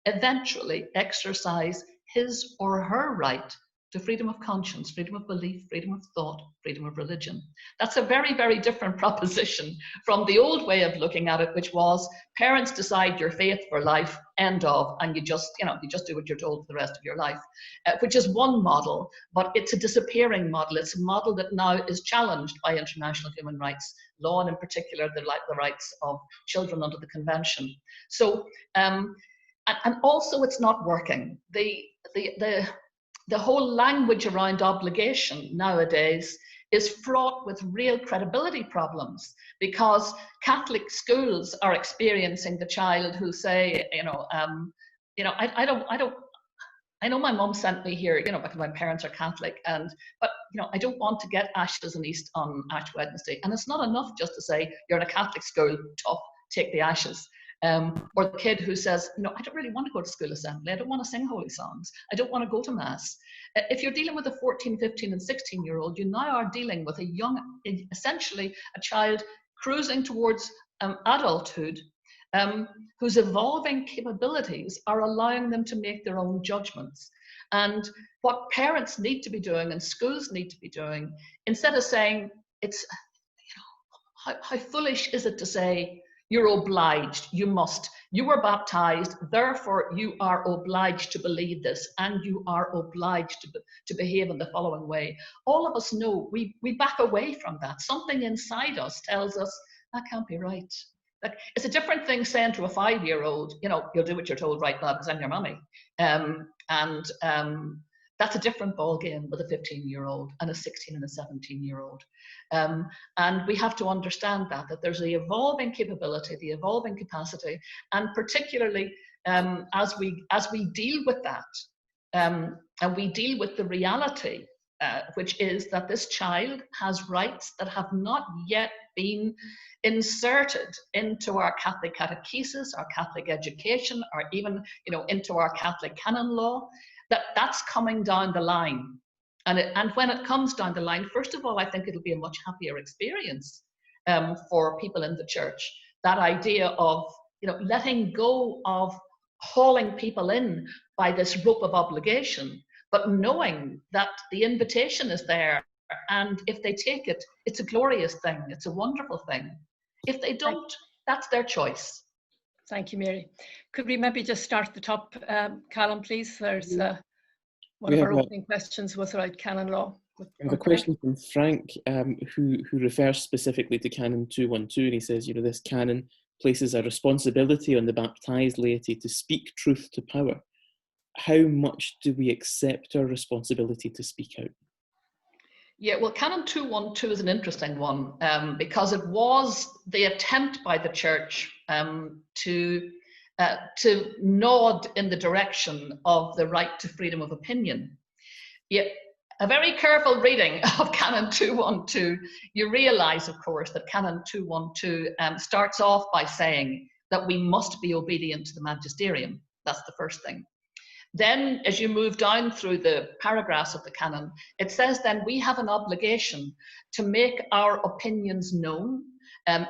eventually exercise his or her right to freedom of conscience, freedom of belief, freedom of thought, freedom of religion. That's a very, very different proposition from the old way of looking at it, which was parents decide your faith for life, end of, and you just do what you're told for the rest of your life, which is one model, but it's a disappearing model. It's a model that now is challenged by international human rights law, and in particular, the rights of children under the Convention. So, and also it's not working. The whole language around obligation nowadays is fraught with real credibility problems, because Catholic schools are experiencing the child who say, I know my mum sent me here, because my parents are Catholic, but I don't want to get ashes and East on Ash Wednesday. And it's not enough just to say you're in a Catholic school, tough, take the ashes. Or the kid who says, I don't really want to go to school assembly. I don't want to sing holy songs. I don't want to go to mass. If you're dealing with a 14, 15 and 16-year-old, you now are dealing with essentially a child cruising towards adulthood, whose evolving capabilities are allowing them to make their own judgments. And what parents need to be doing and schools need to be doing, instead of saying, how foolish is it to say, you're obliged, you must. You were baptized, therefore you are obliged to believe this, and you are obliged to behave in the following way. All of us know we back away from that. Something inside us tells us that can't be right. Like, it's a different thing saying to a 5-year-old, you know, you'll do what you're told right now because I'm your mummy. That's a different ball game with a 15-year-old and a 16 and a 17-year-old. And we have to understand that there's the evolving capability, the evolving capacity, and particularly as we deal with that, and we deal with the reality, which is that this child has rights that have not yet been inserted into our Catholic catechesis, our Catholic education, or even, you know, into our Catholic canon law. That's coming down the line. And when it comes down the line, first of all, I think it'll be a much happier experience for people in the church. That idea of, you know, letting go of hauling people in by this rope of obligation, but knowing that the invitation is there, and if they take it, it's a glorious thing, it's a wonderful thing. If they don't, that's their choice. Thank you, Mary. Could we maybe just start at the top, Callum, please? There's one of our opening questions was about canon law. I have a question from Frank, who refers specifically to Canon 212, and he says, you know, this canon places a responsibility on the baptized laity to speak truth to power. How much do we accept our responsibility to speak out? Yeah, well, Canon 212 is an interesting one because it was the attempt by the church to nod in the direction of the right to freedom of opinion. Yet, a very careful reading of Canon 212, you realize, of course, that Canon 212 starts off by saying that we must be obedient to the Magisterium. That's the first thing. Then, as you move down through the paragraphs of the canon, it says then we have an obligation to make our opinions known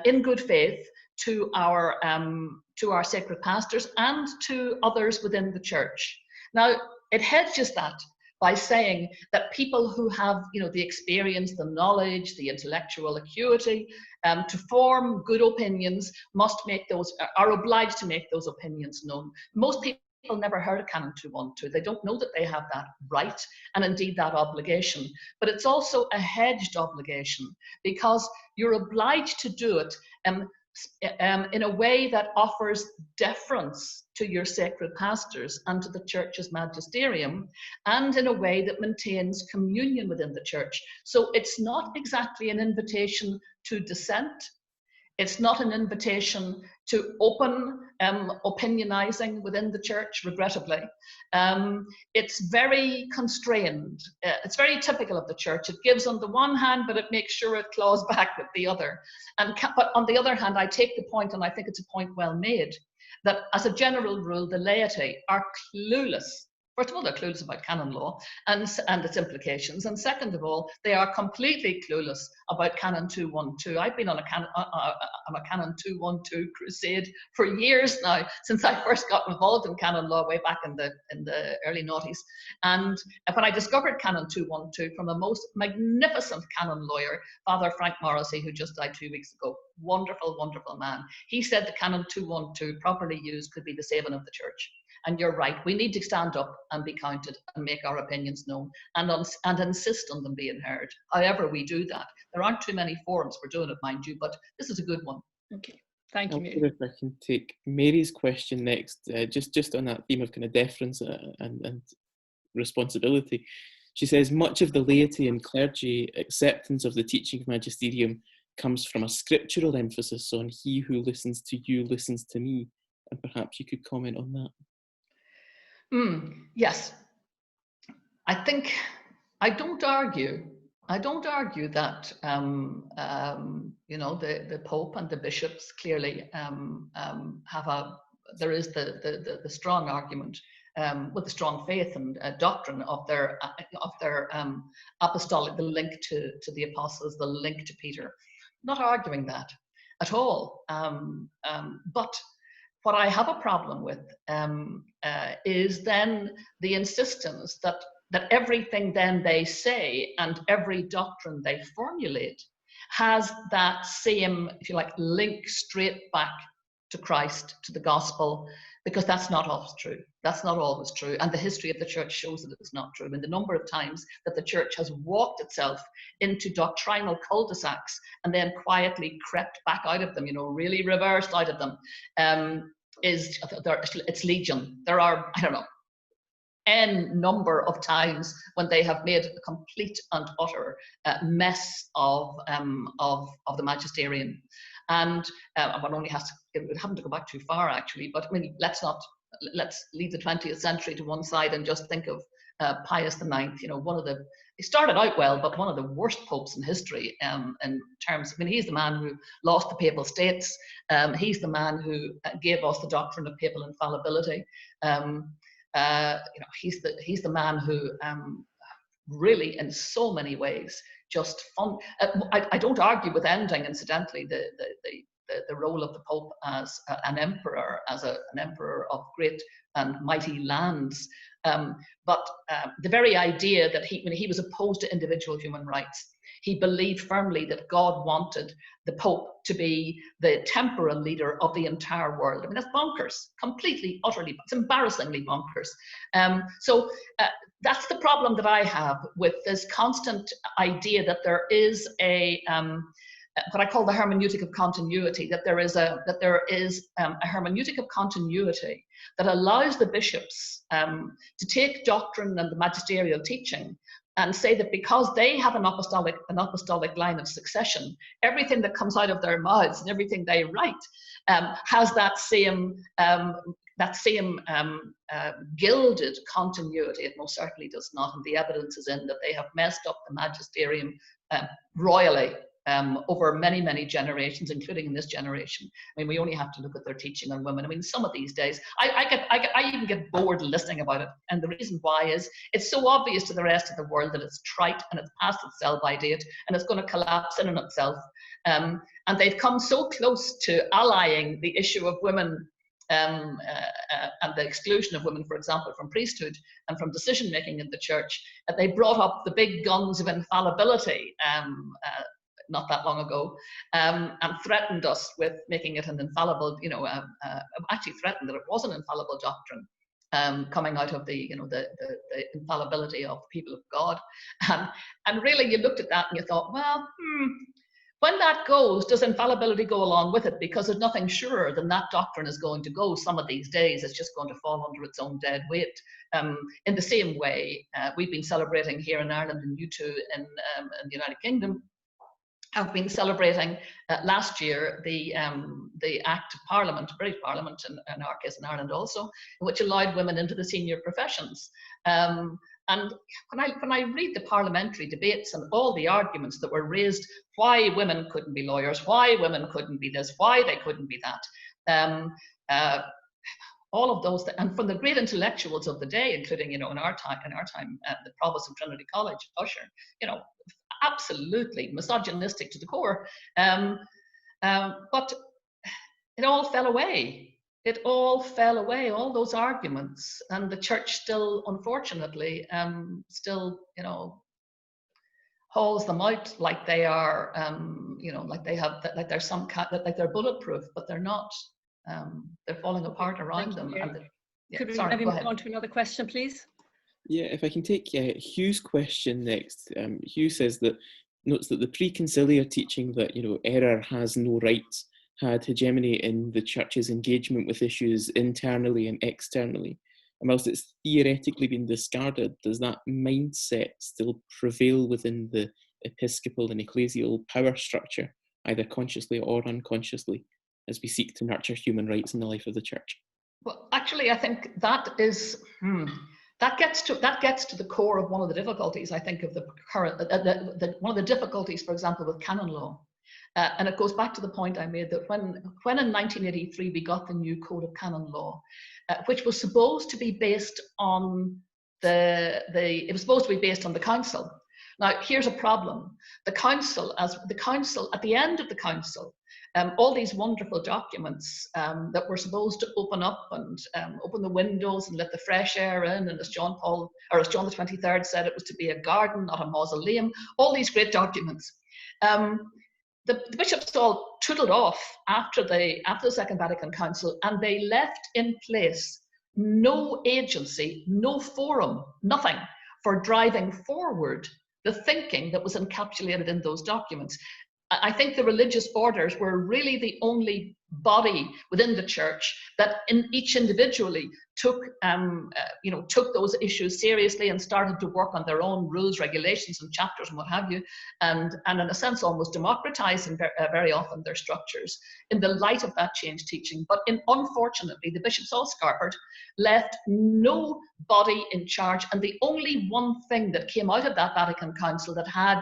in good faith to our sacred pastors and to others within the church. Now, it hedges that by saying that people who have, you know, the experience, the knowledge, the intellectual acuity to form good opinions are obliged to make those opinions known. Most people never heard of Canon 212. They don't know that they have that right and indeed that obligation. But it's also a hedged obligation because you're obliged to do it in a way that offers deference to your sacred pastors and to the church's magisterium, and in a way that maintains communion within the church. So it's not exactly an invitation to dissent. It's not an invitation to open opinionizing within the church, regrettably. It's very constrained. It's very typical of the church. It gives on the one hand, but it makes sure it claws back with the other. But on the other hand, I take the point, and I think it's a point well made, that as a general rule, the laity are clueless. First of all, they're clueless about canon law and its implications. And second of all, they are completely clueless about Canon 212. I've been on a Canon 212 crusade for years now, since I first got involved in canon law way back in the early noughties. And when I discovered Canon 212 from a most magnificent canon lawyer, Father Frank Morrissey, who just died 2 weeks ago, wonderful, wonderful man. He said the Canon 212, properly used, could be the saving of the church. And you're right, we need to stand up and be counted and make our opinions known and insist on them being heard. However we do that. There aren't too many forums for doing it, mind you, but this is a good one. Okay, thank you, Mary. If I can take Mary's question next, just on that theme of kind of deference and responsibility. She says, much of the laity and clergy acceptance of the teaching of magisterium comes from a scriptural emphasis on he who listens to you listens to me. And perhaps you could comment on that. Yes, I think I don't argue that you know, the Pope and the bishops clearly there is the strong argument with the strong faith and doctrine of their apostolic, the link to the apostles, the link to Peter. Not arguing that at all, but what I have a problem with is then the insistence that everything then they say and every doctrine they formulate has that same, if you like, link straight back to Christ, to the gospel, because that's not always true. That's not always true. And the history of the church shows that it's not true. And the number of times that the church has walked itself into doctrinal cul-de-sacs and then quietly crept back out of them, you know, really reversed out of them, it's legion. There are, I don't know, n number of times when they have made a complete and utter mess of the magisterium. And one only has to, it would happen to go back too far actually, but I mean, let's leave the 20th century to one side and just think of Pius IX, you know, he started out well, but one of the worst popes in history in terms, I mean, he's the man who lost the papal states. He's the man who gave us the doctrine of papal infallibility. You know, he's the man who really, in so many ways, just fun. I don't argue with ending, incidentally, the role of the Pope as an emperor, an emperor of great and mighty lands. But the very idea that when he was opposed to individual human rights, he believed firmly that God wanted the Pope to be the temporal leader of the entire world. I mean, that's bonkers, completely, utterly, it's embarrassingly bonkers. So that's the problem that I have with this constant idea that there is what I call the hermeneutic of continuity, that there is a hermeneutic of continuity that allows the bishops to take doctrine and the magisterial teaching and say that because they have an apostolic line of succession, everything that comes out of their mouths and everything they write has that same gilded continuity. It most certainly does not, and the evidence is in that they have messed up the magisterium royally over many, many generations, including in this generation. I mean, we only have to look at their teaching on women. I mean, some of these days, I even get bored listening about it. And the reason why is it's so obvious to the rest of the world that it's trite and it's past its sell-by date and it's going to collapse in and itself. And they've come so close to allying the issue of women and the exclusion of women, for example, from priesthood and from decision-making in the church, that they brought up the big guns of infallibility not that long ago, and threatened us with making it an infallible, you know, actually threatened that it was an infallible doctrine coming out of the infallibility of the people of God. And really you looked at that and you thought, well, when that goes, does infallibility go along with it? Because there's nothing surer than that doctrine is going to go some of these days. It's just going to fall under its own dead weight. In the same way, we've been celebrating here in Ireland, and you too in the United Kingdom, have been celebrating last year the Act of Parliament, British Parliament, in our case in Ireland also, which allowed women into the senior professions. And when I read the parliamentary debates and all the arguments that were raised, why women couldn't be lawyers, why women couldn't be this, why they couldn't be that, all of those, and from the great intellectuals of the day, including, you know, in our time, the Provost of Trinity College, Usher, you know, absolutely misogynistic to the core, but it all fell away. It all fell away, all those arguments, and the church still, unfortunately, still, you know, hauls them out like they are, you know, like they have, like there's some like they're bulletproof, but they're not. They're falling apart around them. And could we maybe move on to another question, please? Yeah, if I can take Hugh's question next. Hugh notes that the pre-conciliar teaching that, you know, error has no rights had hegemony in the church's engagement with issues internally and externally. And whilst it's theoretically been discarded, does that mindset still prevail within the episcopal and ecclesial power structure, either consciously or unconsciously, as we seek to nurture human rights in the life of the church? Well, actually, I think that is... That gets to the core of one of the difficulties, I think, of the current, one of the difficulties, for example, with Canon Law. And it goes back to the point I made that when in 1983 we got the new Code of Canon Law, which was supposed to be based on it was supposed to be based on the council. Now, here's a problem. The council, at the end of the council, all these wonderful documents that were supposed to open up and open the windows and let the fresh air in, and as John the 23rd said, it was to be a garden, not a mausoleum, all these great documents. the bishops all tootled off after the Second Vatican Council, and they left in place no agency, no forum, nothing for driving forward the thinking that was encapsulated in those documents. I think the religious orders were really the only body within the church that each individually took those issues seriously and started to work on their own rules, regulations, and chapters and what have you, and in a sense almost democratizing very often their structures in the light of that changed teaching. But unfortunately, the bishops all scarpered, left no body in charge, and the only one thing that came out of that Vatican Council that had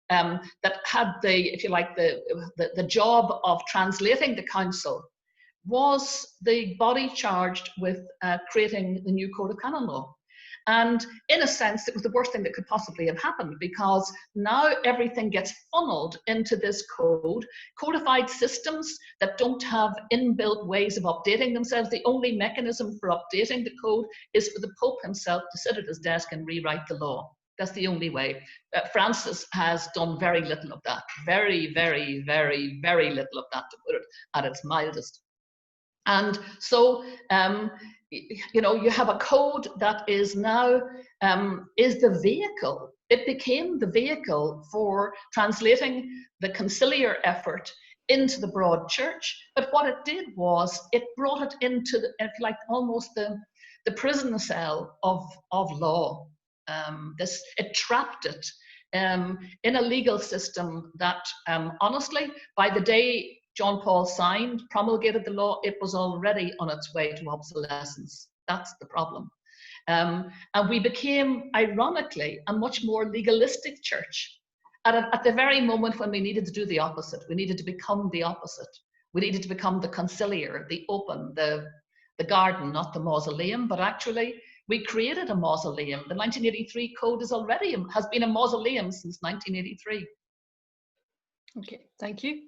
the, if you like, the job of translating the council was the body charged with creating the new Code of Canon Law. And in a sense, it was the worst thing that could possibly have happened, because now everything gets funneled into this code, codified systems that don't have inbuilt ways of updating themselves. The only mechanism for updating the code is for the Pope himself to sit at his desk and rewrite the law. That's the only way. Francis has done very little of that. Very, very, very, very little of that, to put it at its mildest. And so, you have a code that is now, is the vehicle. It became the vehicle for translating the conciliar effort into the broad church. But what it did was it brought it into, if you like, almost the prison cell of law. It trapped it in a legal system that, honestly, by the day John Paul promulgated the law, it was already on its way to obsolescence. That's the problem. And we became, ironically, a much more legalistic church at the very moment when we needed to do the opposite. We needed to become the opposite. We needed to become the conciliar, the open, the garden, not the mausoleum, but actually we created a mausoleum. The 1983 code has been a mausoleum since 1983. Okay, thank you.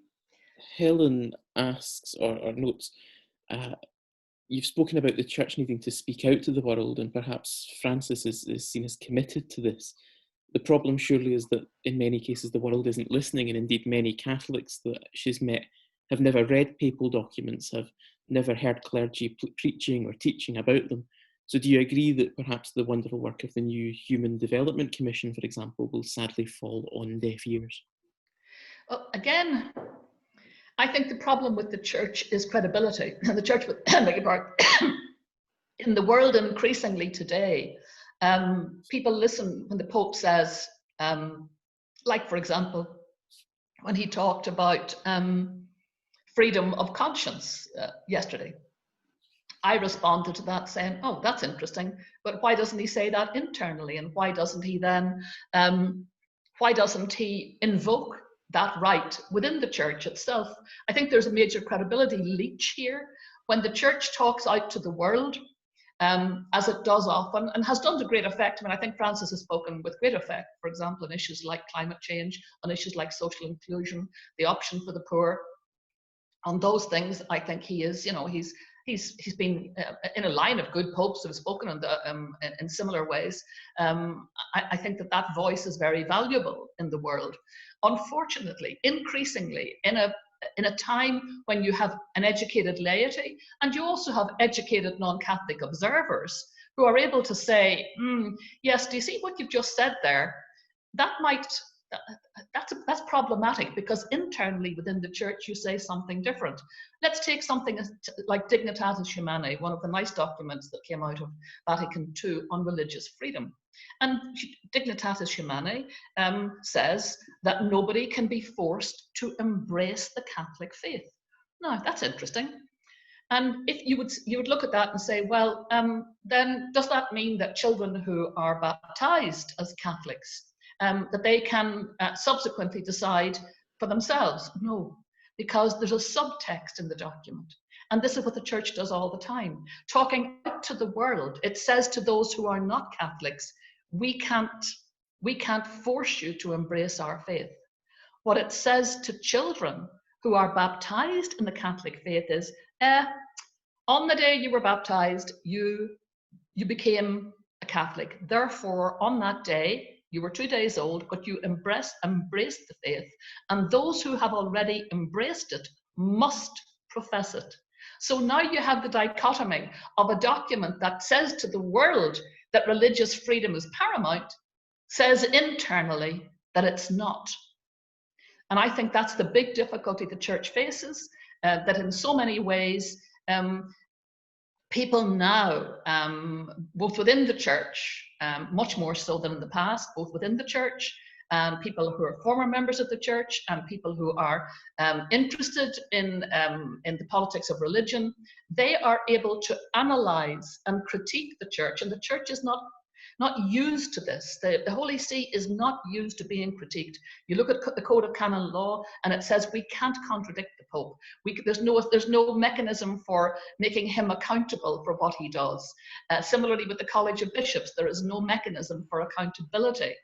Helen asks or notes, you've spoken about the church needing to speak out to the world, and perhaps Francis is seen as committed to this. The problem surely is that in many cases the world isn't listening, and indeed many Catholics that she's met have never read papal documents, have never heard clergy preaching or teaching about them. So do you agree that perhaps the wonderful work of the new Human Development Commission, for example, will sadly fall on deaf ears? Well, again, I think the problem with the church is credibility. And the church, beg your pardon, in the world increasingly today, people listen when the Pope says, like, for example, when he talked about freedom of conscience yesterday. I responded to that saying, oh, that's interesting, but why doesn't he say that internally? And why doesn't he then, why doesn't he invoke that right within the church itself? I think there's a major credibility leach here. When the church talks out to the world, as it does often, and has done to great effect. I mean, I think Francis has spoken with great effect, for example, on issues like climate change, on issues like social inclusion, the option for the poor. On those things, I think he is, he's been in a line of good popes who have spoken in similar ways. I think that voice is very valuable in the world. Unfortunately, increasingly, in a time when you have an educated laity and you also have educated non-Catholic observers who are able to say, yes, do you see what you've just said there? That's problematic, because internally within the church you say something different. Let's take something like Dignitatis Humanae, one of the nice documents that came out of Vatican II on religious freedom. And Dignitatis Humanae says that nobody can be forced to embrace the Catholic faith. Now, that's interesting. And if you would look at that and say, well, then does that mean that children who are baptized as Catholics, that they can subsequently decide for themselves? No, because there's a subtext in the document. And this is what the church does all the time. Talking out to the world, it says to those who are not Catholics, we can't force you to embrace our faith. What it says to children who are baptized in the Catholic faith is, on the day you were baptized, you became a Catholic. Therefore, on that day, You were 2 days old, but you embraced the faith. And those who have already embraced it must profess it. So now you have the dichotomy of a document that says to the world that religious freedom is paramount, says internally that it's not. And I think that's the big difficulty the church faces, that in so many ways, people now, both within the church, much more so than in the past, both within the church, people who are former members of the church and people who are interested in the politics of religion, they are able to analyze and critique the church, and the church is not used to this. The Holy See is not used to being critiqued. You look at the Code of Canon Law, and it says we can't contradict the Pope. There's no mechanism for making him accountable for what he does. Similarly, with the College of Bishops, there is no mechanism for accountability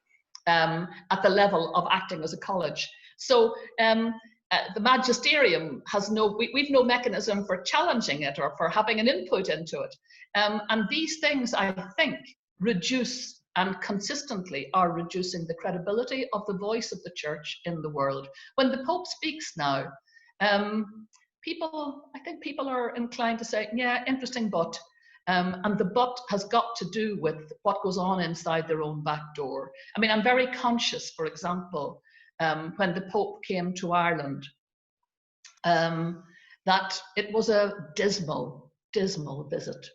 at the level of acting as a college. So the Magisterium has we've no mechanism for challenging it or for having an input into it. And these things, I think, reduce and consistently are reducing the credibility of the voice of the church in the world. When the Pope speaks now, I think people are inclined to say, yeah, interesting, but, and the but has got to do with what goes on inside their own back door. I mean, I'm very conscious, for example, when the Pope came to Ireland, that it was a dismal visit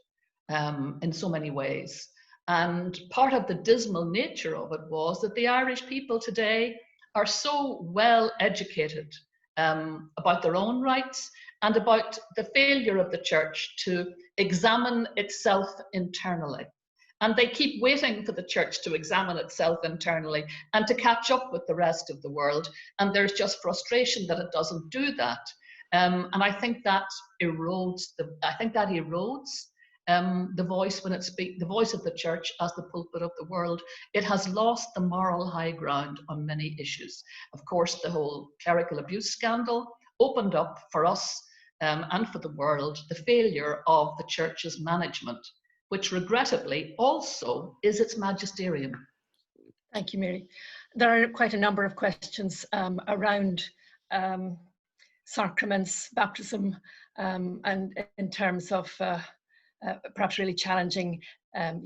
in so many ways. And part of the dismal nature of it was that the Irish people today are so well educated about their own rights and about the failure of the church to examine itself internally. And they keep waiting for the church to examine itself internally and to catch up with the rest of the world. And there's just frustration that it doesn't do that. And I think that erodes the voice when it speaks, the voice of the church as the pulpit of the world. It has lost the moral high ground on many issues. Of course, the whole clerical abuse scandal opened up for us and for the world the failure of the church's management, which regrettably also is its magisterium. Thank you, Mary. There are quite a number of questions around sacraments, baptism, and in terms of perhaps really challenging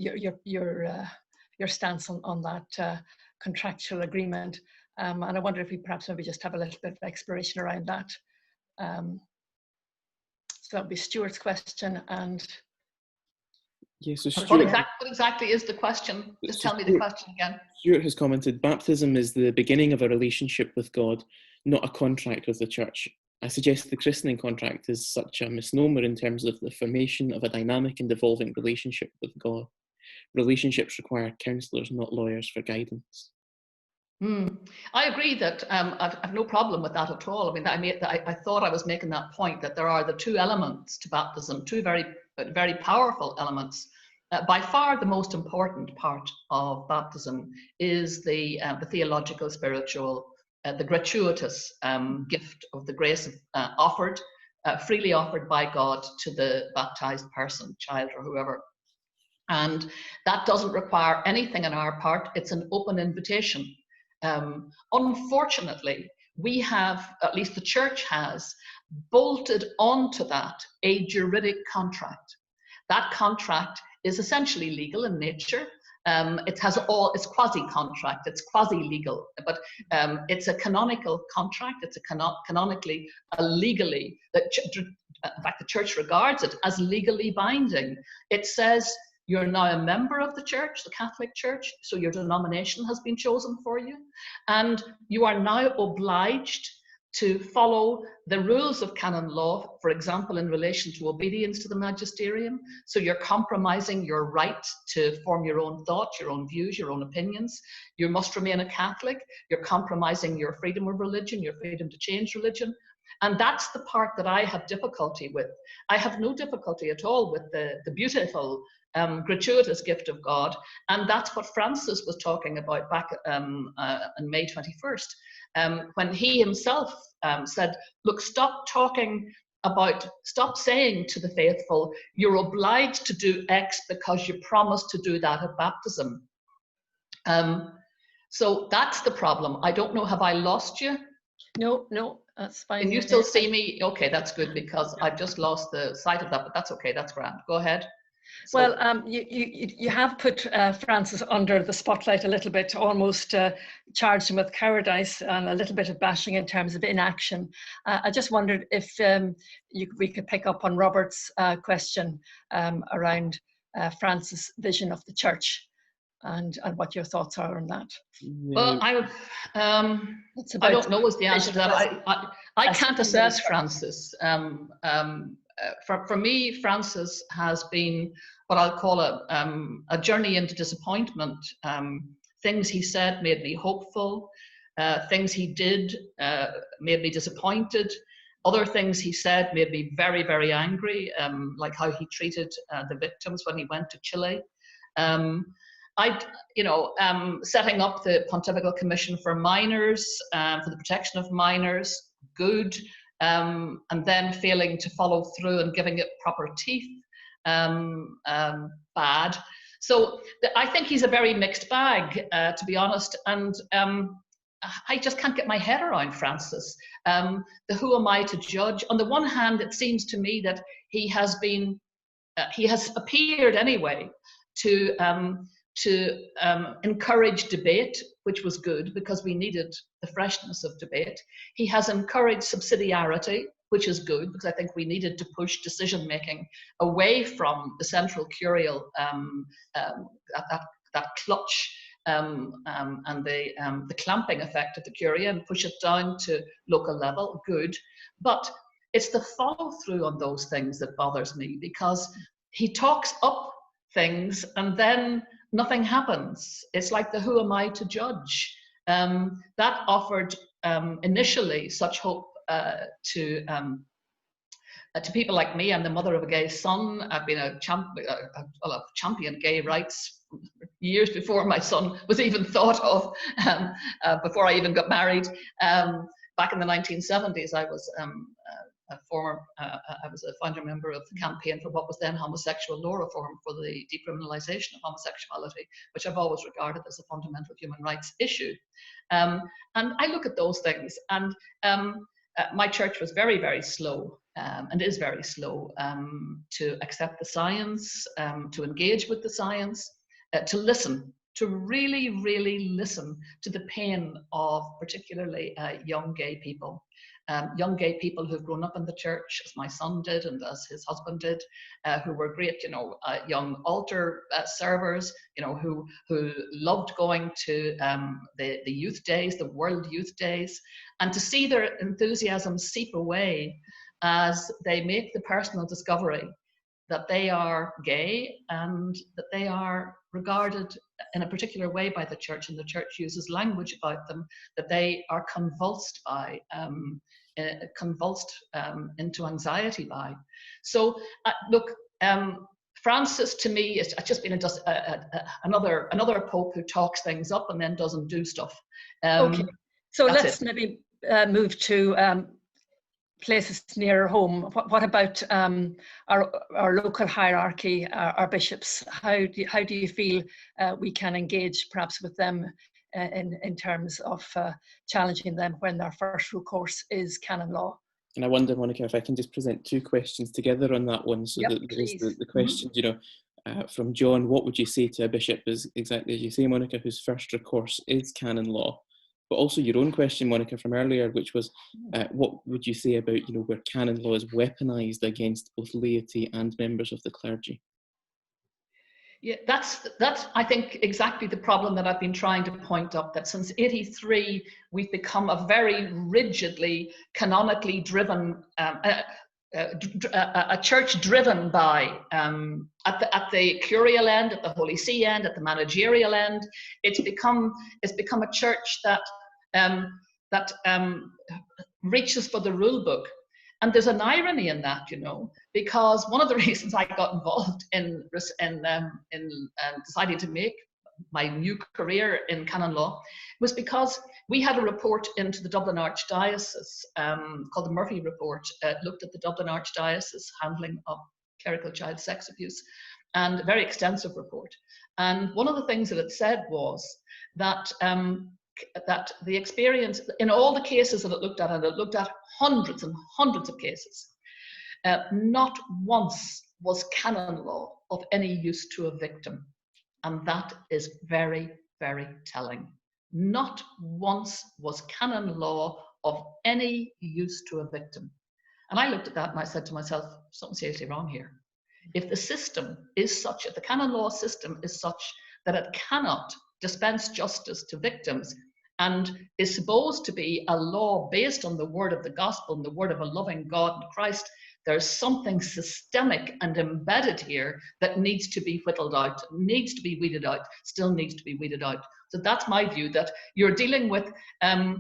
your stance on that contractual agreement. And I wonder if we perhaps maybe just have a little bit of exploration around that. So that would be Stuart's question. And yeah, so what Stuart, exactly is the question? Just tell me the question again. Stuart has commented, baptism is the beginning of a relationship with God, not a contract with the church. I suggest the christening contract is such a misnomer in terms of the formation of a dynamic and evolving relationship with God. Relationships require counsellors, not lawyers, for guidance. I agree that I've no problem with that at all. I mean, I thought I was making that point, that there are the two elements to baptism, two very powerful elements. By far the most important part of baptism is the theological, spiritual, the gratuitous gift of the grace freely offered by God to the baptized person, child or whoever. And that doesn't require anything on our part. It's an open invitation. Unfortunately, we have, at least the church has, bolted onto that a juridic contract. That contract is essentially legal in nature. It's quasi-contract, it's quasi-legal, but it's a canonical contract. It's canonically, legally, in fact, the church regards it as legally binding. It says you're now a member of the church, the Catholic Church, so your denomination has been chosen for you, and you are now obliged to follow the rules of canon law, for example, in relation to obedience to the magisterium. So you're compromising your right to form your own thoughts, your own views, your own opinions. You must remain a Catholic. You're compromising your freedom of religion, your freedom to change religion. And that's the part that I have difficulty with. I have no difficulty at all with the beautiful gratuitous gift of God. And that's what Francis was talking about back on May 21st. When he himself said, look, stop saying to the faithful, you're obliged to do X because you promised to do that at baptism. So that's the problem. I don't know, have I lost you? No, no, that's fine. Can you still see me? Okay, that's good, because I've just lost the sight of that, but that's okay, that's grand. Go ahead. So, well, you have put Francis under the spotlight a little bit, almost charged him with cowardice and a little bit of bashing in terms of inaction. I just wondered if we could pick up on Robert's question around Francis' vision of the church, and what your thoughts are on that. well, I don't know is the answer to that. I can't assess Francis. For me, Francis has been what I'll call a journey into disappointment. Things he said made me hopeful. Things he did made me disappointed. Other things he said made me very, very angry, like how he treated the victims when he went to Chile. Setting up the Pontifical Commission for Minors, for the protection of minors, good, and then failing to follow through and giving it proper teeth, bad. So I think he's a very mixed bag, to be honest, and I just can't get my head around Francis. Who am I to judge? On the one hand, it seems to me that he has appeared anyway to encourage debate, which was good because we needed the freshness of debate. He has encouraged subsidiarity, which is good because I think we needed to push decision making away from the central curial, that clutch and the clamping effect of the curia, and push it down to local level. Good, but it's the follow through on those things that bothers me, because he talks up things and then nothing happens. It's like the who am I to judge? That offered initially such hope to people like me. I'm the mother of a gay son. I've been a champion gay rights years before my son was even thought of, before I even got married. Back in the 1970s, I was I was a founder member of the campaign for what was then homosexual law reform for the decriminalization of homosexuality, which I've always regarded as a fundamental human rights issue. And I look at those things, and my church was very, very slow, and is very slow to accept the science, to engage with the science, to listen, to really, really listen to the pain of particularly young gay people. Young gay people who've grown up in the church, as my son did and as his husband did, who were great, young altar servers, who loved going to the youth days, the World Youth Days, and to see their enthusiasm seep away as they make the personal discovery that they are gay and that they are regarded in a particular way by the church, and the church uses language about them that they are convulsed by, into anxiety by. So look, Francis to me is just been another pope who talks things up and then doesn't do stuff. Okay, so let's maybe move to places nearer home. What about our local hierarchy, our bishops? How do you feel we can engage perhaps with them in terms of challenging them when their first recourse is canon law? And I wonder, Monica, if I can just present two questions together on that one. So yep, that there's the question, from John, what would you say to a bishop, is exactly as you say, Monica, whose first recourse is canon law? But also your own question, Monica, from earlier, which was, what would you say about, where canon law is weaponized against both laity and members of the clergy? Yeah, that's I think exactly the problem that I've been trying to point up, that since '83 we've become a very rigidly canonically driven a church driven by at the curial end, at the Holy See end, at the managerial end. It's become a church that reaches for the rule book. And there's an irony in that, because one of the reasons I got involved in deciding to make my new career in canon law was because we had a report into the Dublin Archdiocese called the Murphy Report. It looked at the Dublin Archdiocese handling of clerical child sex abuse. and a very extensive report. And one of the things that it said was that that the experience in all the cases that it looked at, and it looked at hundreds and hundreds of cases, not once was canon law of any use to a victim. And that is very, very telling. Not once was canon law of any use to a victim. And I looked at that and I said to myself, something seriously wrong here. If the system is such, if the canon law system is such that it cannot dispense justice to victims and is supposed to be a law based on the word of the gospel and the word of a loving God and Christ, there's something systemic and embedded here that needs to be whittled out, needs to be weeded out, still needs to be weeded out. So that's my view, that you're dealing with a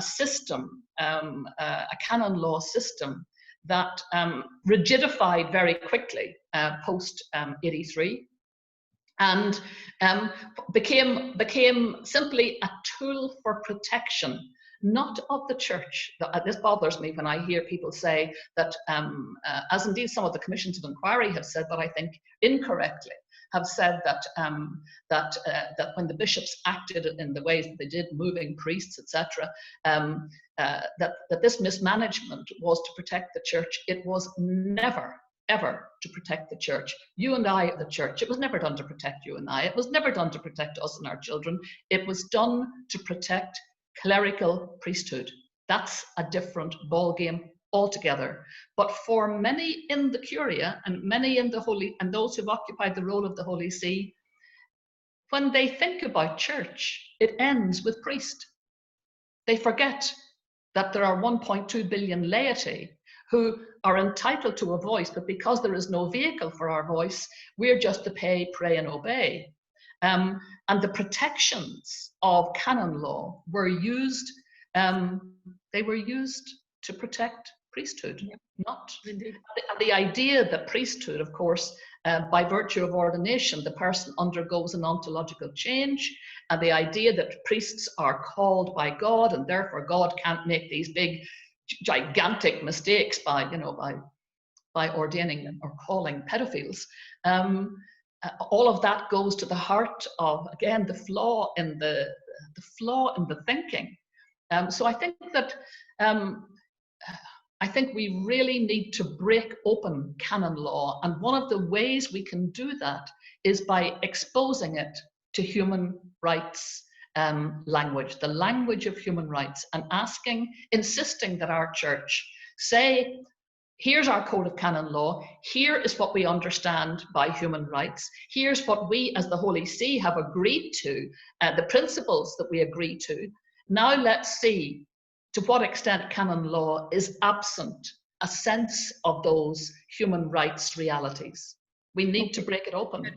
system, a canon law system that rigidified very quickly post 83, and became simply a tool for protection, not of the church. This bothers me when I hear people say that, as indeed some of the commissions of inquiry have said, but I think incorrectly, have said that that when the bishops acted in the ways that they did, moving priests, etc., that this mismanagement was to protect the church. It was never, ever to protect the church. You and I are the church. It was never done to protect you and I. It was never done to protect us and our children. It was done to protect clerical priesthood. That's a different ballgame altogether. But for many in the Curia and many in the Holy, and those who've occupied the role of the Holy See, when they think about church, it ends with priest. They forget that there are 1.2 billion laity who are entitled to a voice, but because there is no vehicle for our voice, we're just to pay, pray, and obey. And the protections of canon law were used, they were used to protect priesthood, not the idea that priesthood, of course, by virtue of ordination, the person undergoes an ontological change, and the idea that priests are called by God, and therefore God can't make these big, gigantic mistakes by, you know, by ordaining or calling pedophiles. All of that goes to the heart of, again, the flaw in the thinking. So I think that I think we really need to break open canon law, and one of the ways we can do that is by exposing it to human rights language, the language of human rights, and insisting that our church say, here's our code of canon law, here is what we understand by human rights, here's what we as the Holy See have agreed to, the principles that we agree to. Now let's see to what extent canon law is absent a sense of those human rights realities. We need to break it open.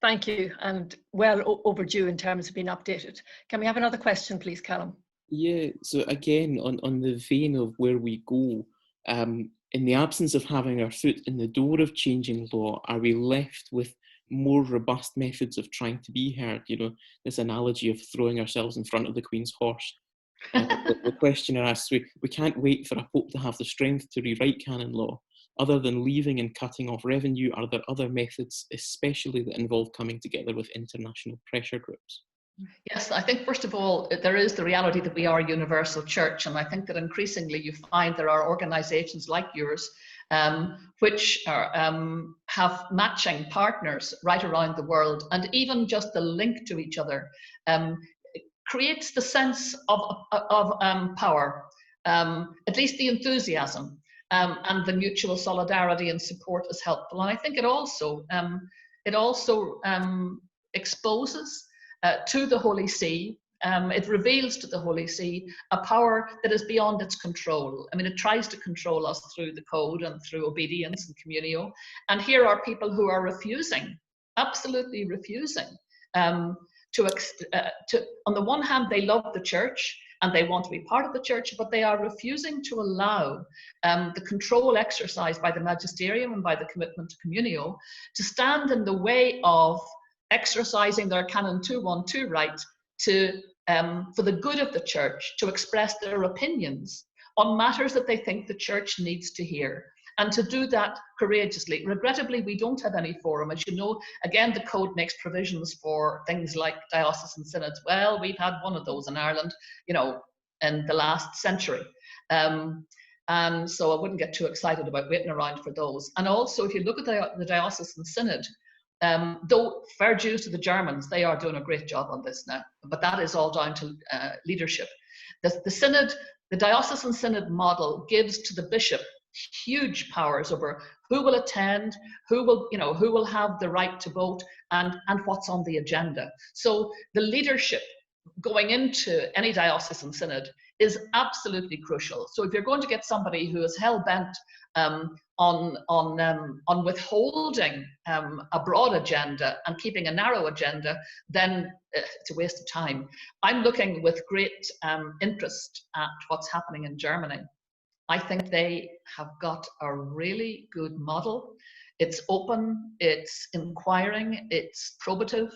Thank you, and well overdue in terms of being updated. Can we have another question, please, Callum? Yeah, so again, on the vein of where we go, in the absence of having our foot in the door of changing law, are we left with more robust methods of trying to be heard? You know, this analogy of throwing ourselves in front of the Queen's horse. The questioner asks, we can't wait for a pope to have the strength to rewrite canon law. Other than leaving and cutting off revenue, are there other methods, especially that involve coming together with international pressure groups? Yes, I think first of all, there is the reality that we are a universal church, and I think that increasingly you find there are organizations like yours which are, have matching partners right around the world, and even just the link to each other creates the sense of power, at least the enthusiasm, and the mutual solidarity and support is helpful. And I think it also exposes to the Holy See, it reveals to the Holy See a power that is beyond its control. I mean, it tries to control us through the code and through obedience and communio. And here are people who are refusing, absolutely refusing, on the one hand, they love the church and they want to be part of the church, but they are refusing to allow the control exercised by the Magisterium and by the commitment to communio to stand in the way of exercising their Canon 212 right to, for the good of the church, to express their opinions on matters that they think the church needs to hear. and to do that courageously. Regrettably, we don't have any forum. As you know, again, the code makes provisions for things like diocesan synods. Well, we've had one of those in Ireland, you know, in the last century. And so I wouldn't get too excited about waiting around for those. And also, if you look at the diocesan synod, though fair dues to the Germans, they are doing a great job on this now, but that is all down to leadership. The synod, the diocesan synod model gives to the bishop huge powers over who will attend, who will have the right to vote, and what's on the agenda. So the leadership going into any diocesan synod is absolutely crucial. So if you're going to get somebody who is hell-bent on withholding a broad agenda and keeping a narrow agenda, then it's a waste of time. I'm looking with great interest at what's happening in Germany. I think they have got a really good model. It's open, it's inquiring, it's probative,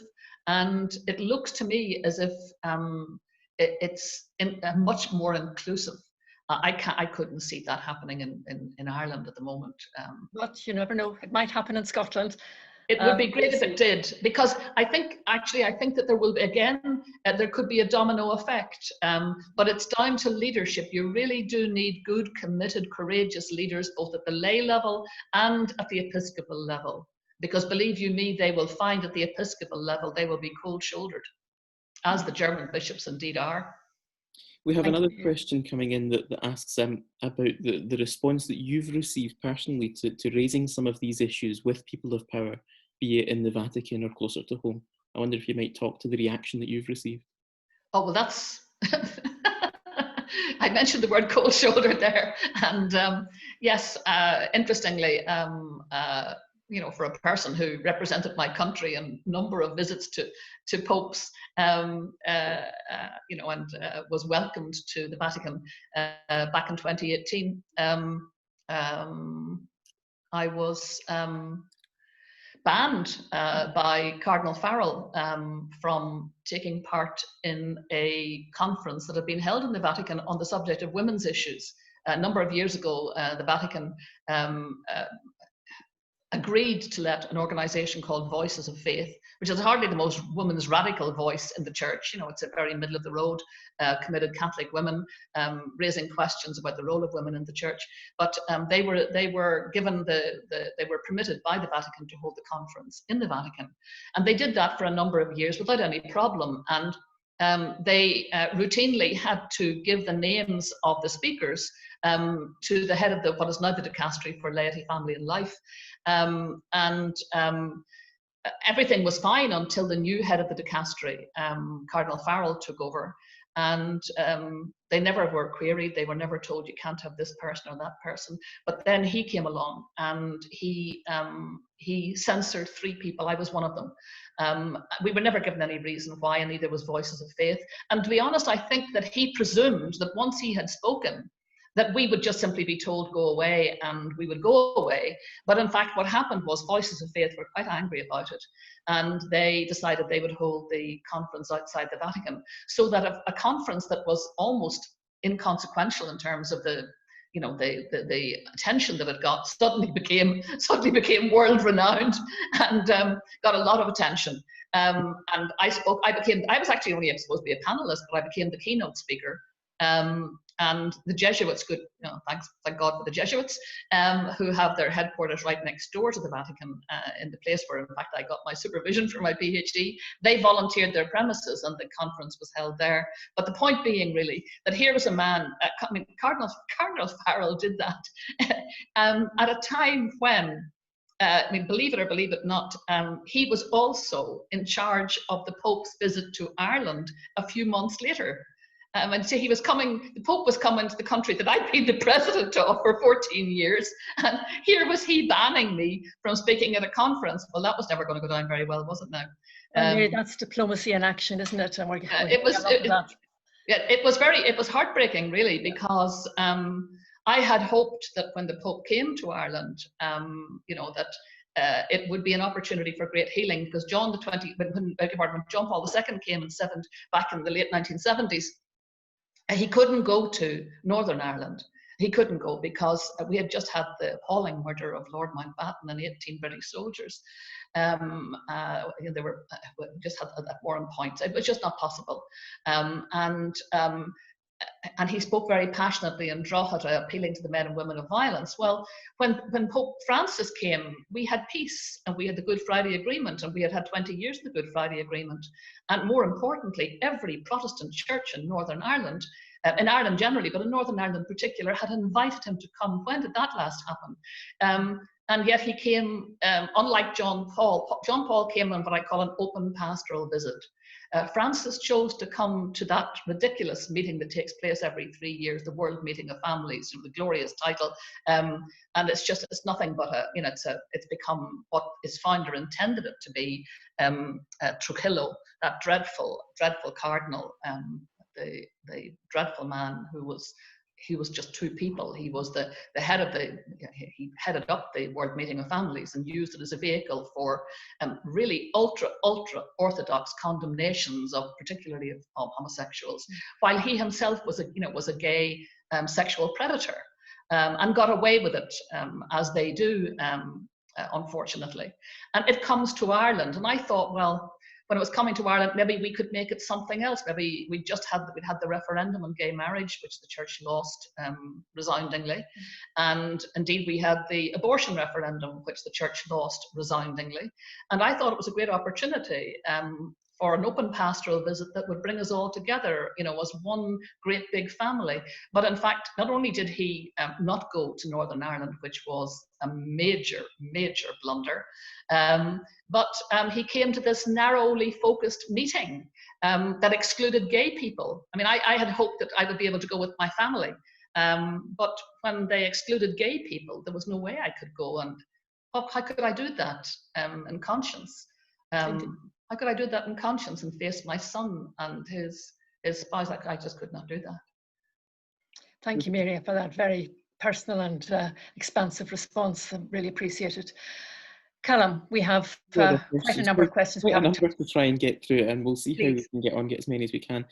and it looks to me as if it's much more inclusive. I couldn't see that happening in Ireland at the moment. But you never know, it might happen in Scotland. It would be great if it did, because I think that there will be, again, there could be a domino effect, but it's down to leadership. You really do need good, committed, courageous leaders, both at the lay level and at the episcopal level, because believe you me, they will find at the episcopal level, they will be cold-shouldered, as the German bishops indeed are. We have another question coming in that asks about the response that you've received personally to raising some of these issues with people of power, be it in the Vatican or closer to home. I wonder if you might talk to the reaction that you've received. Oh, well, that's... I mentioned the word cold-shouldered there. And yes, interestingly, you know, for a person who represented my country and number of visits to popes, you know, and was welcomed to the Vatican back in 2018, I was banned by Cardinal Farrell from taking part in a conference that had been held in the Vatican on the subject of women's issues. A number of years ago, the Vatican agreed to let an organization called Voices of Faith, which is hardly the most women's radical voice in the church. You know, it's a very middle of the road, committed Catholic women raising questions about the role of women in the church. But they were given they were permitted by the Vatican to hold the conference in the Vatican, and they did that for a number of years without any problem. And they routinely had to give the names of the speakers to the head of what is now the Dicastery for Laity, Family and Life. Everything was fine until the new head of the Dicastery, Cardinal Farrell, took over. And they never were queried. They were never told you can't have this person or that person. But then he came along and he censored 3 people. I was one of them. We were never given any reason why, and neither was Voices of Faith. And to be honest, I think that he presumed that once he had spoken, that we would just simply be told go away and we would go away. But in fact, what happened was Voices of Faith were quite angry about it. And they decided they would hold the conference outside the Vatican, so that a conference that was almost inconsequential in terms of the attention that it got suddenly became world renowned and got a lot of attention. And I was actually only supposed to be a panelist, but I became the keynote speaker. And the Jesuits, thank God for the Jesuits, who have their headquarters right next door to the Vatican, in the place where, in fact, I got my supervision for my PhD. They volunteered their premises, and the conference was held there. But the point being, really, that here was a man. Cardinal Farrell did that at a time when, believe it or believe it not, he was also in charge of the Pope's visit to Ireland a few months later. And so the Pope was coming to the country that I'd been the president of for 14 years. And here was he banning me from speaking at a conference. Well, that was never going to go down very well, was it now? That's diplomacy in action, isn't it? And it was heartbreaking, really, because I had hoped that when the Pope came to Ireland, that it would be an opportunity for great healing, because when John Paul II came back in the late 1970s, he couldn't go to Northern Ireland. He couldn't go because we had just had the appalling murder of Lord Mountbatten and 18 British soldiers. They were just had at warring points. It was just not possible. And he spoke very passionately in Drogheda, appealing to the men and women of violence. Well, when Pope Francis came, we had peace, and we had the Good Friday Agreement, and we had had 20 years of the Good Friday Agreement. And more importantly, every Protestant church in Northern Ireland, in Ireland generally, but in Northern Ireland in particular, had invited him to come. When did that last happen? And yet he came, unlike John Paul. John Paul came on what I call an open pastoral visit. Francis chose to come to that ridiculous meeting that takes place every 3 years, the World Meeting of Families, the glorious title, and it's nothing but it's become what his founder intended it to be. Trujillo, that dreadful cardinal, the dreadful man who was just two people. He was the head of he headed up the World Meeting of Families and used it as a vehicle for really ultra orthodox condemnations of particularly of homosexuals, while he himself was a gay sexual predator, and got away with it, as they do, unfortunately. And it comes to Ireland, and I thought, well, when it was coming to Ireland, maybe we could make it something else. Maybe we'd had the referendum on gay marriage, which the church lost resoundingly. And indeed, we had the abortion referendum, which the church lost resoundingly. And I thought it was a great opportunity for an open pastoral visit that would bring us all together, as one great big family. But in fact, not only did he not go to Northern Ireland, which was a major blunder, but he came to this narrowly focused meeting that excluded gay people. I mean, I had hoped that I would be able to go with my family, but when they excluded gay people, there was no way I could go. And how could I do that in conscience? How could I do that in conscience and face my son and his spouse? I just could not do that. Thank you, Mary, for that very personal and expansive response. I really appreciate it. Callum, we have quite a number of questions. Quite a number to try and get through, and we'll see how we can get as many as we can.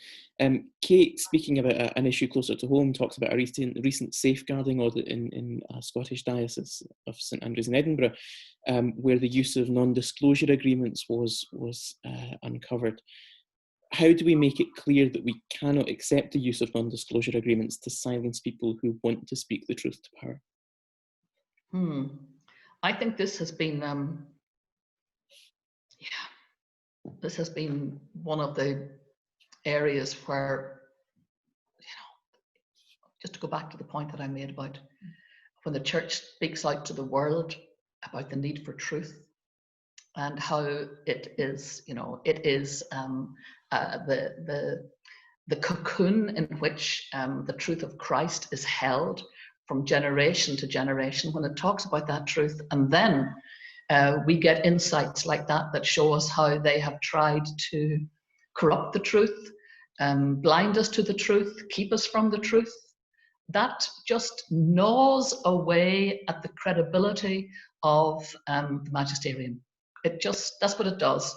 Kate, speaking about an issue closer to home, talks about a recent safeguarding audit in a Scottish diocese of St Andrews in Edinburgh, where the use of non-disclosure agreements was uncovered. How do we make it clear that we cannot accept the use of non-disclosure agreements to silence people who want to speak the truth to power? I think this has been, this has been one of the areas where, just to go back to the point that I made about when the church speaks out to the world about the need for truth and how it is, it is the cocoon in which the truth of Christ is held from generation to generation, when it talks about that truth. And then we get insights like that show us how they have tried to corrupt the truth, blind us to the truth, keep us from the truth. That just gnaws away at the credibility of the Magisterium. That's what it does.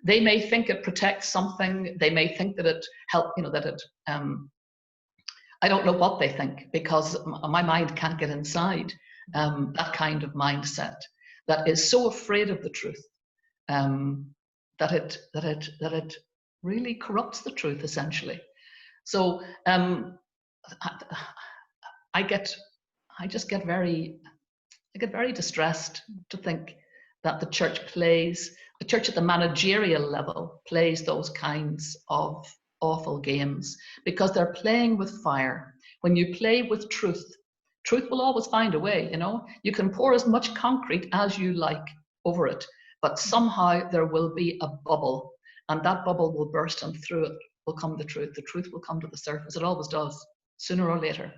They may think it protects something. They may think that it helps, that it, I don't know what they think, because my mind can't get inside that kind of mindset that is so afraid of the truth, that it really corrupts the truth, essentially. So I get very distressed to think that the church at the managerial level plays those kinds of awful games, because they're playing with fire. When you play with truth will always find a way. You can pour as much concrete as you like over it, but somehow there will be a bubble, and that bubble will burst, and through it will come the truth. The truth will come to the surface. It always does, sooner or later.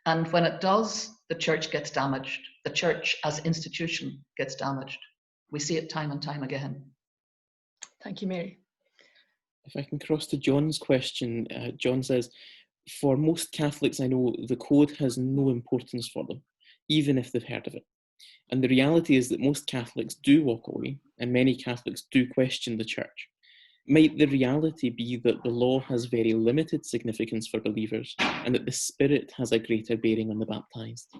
And when it does, the church gets damaged. The church as institution gets damaged. We see it time and time again. Thank you, Mary. If I can cross to John's question, John says, for most Catholics I know, the code has no importance for them, even if they've heard of it. And the reality is that most Catholics do walk away, and many Catholics do question the church. Might the reality be that the law has very limited significance for believers and that the Spirit has a greater bearing on the baptized?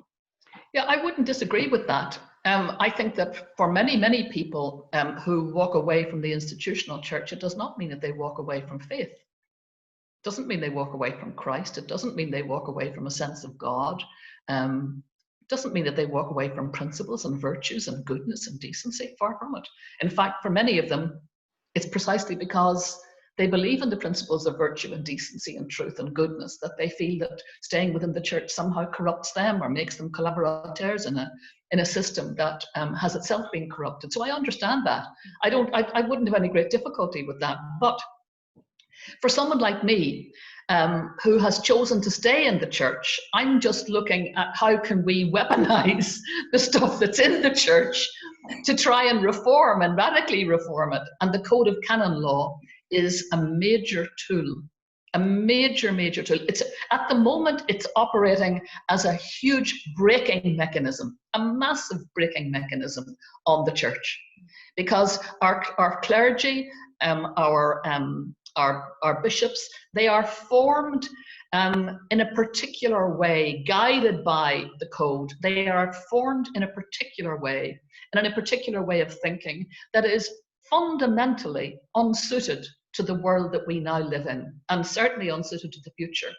Yeah, I wouldn't disagree with that. I think that for many, many people who walk away from the institutional church, it does not mean that they walk away from faith. It doesn't mean they walk away from Christ. It doesn't mean they walk away from a sense of God. It doesn't mean that they walk away from principles and virtues and goodness and decency. Far from it. In fact, for many of them, it's precisely because they believe in the principles of virtue and decency and truth and goodness that they feel that staying within the church somehow corrupts them or makes them collaborators in a system that has itself been corrupted. So I understand that. I wouldn't have any great difficulty with that. But for someone like me, who has chosen to stay in the church, I'm just looking at how can we weaponize the stuff that's in the church to try and reform and radically reform it. And the Code of Canon Law is a major tool, a major tool. It's at the moment, it's operating as a huge braking mechanism, a massive braking mechanism on the church, because our clergy, our bishops, they are formed in a particular way, guided by the code. They are formed in a particular way, and in a particular way of thinking that is fundamentally unsuited to the world that we now live in, and certainly unsuited to the future.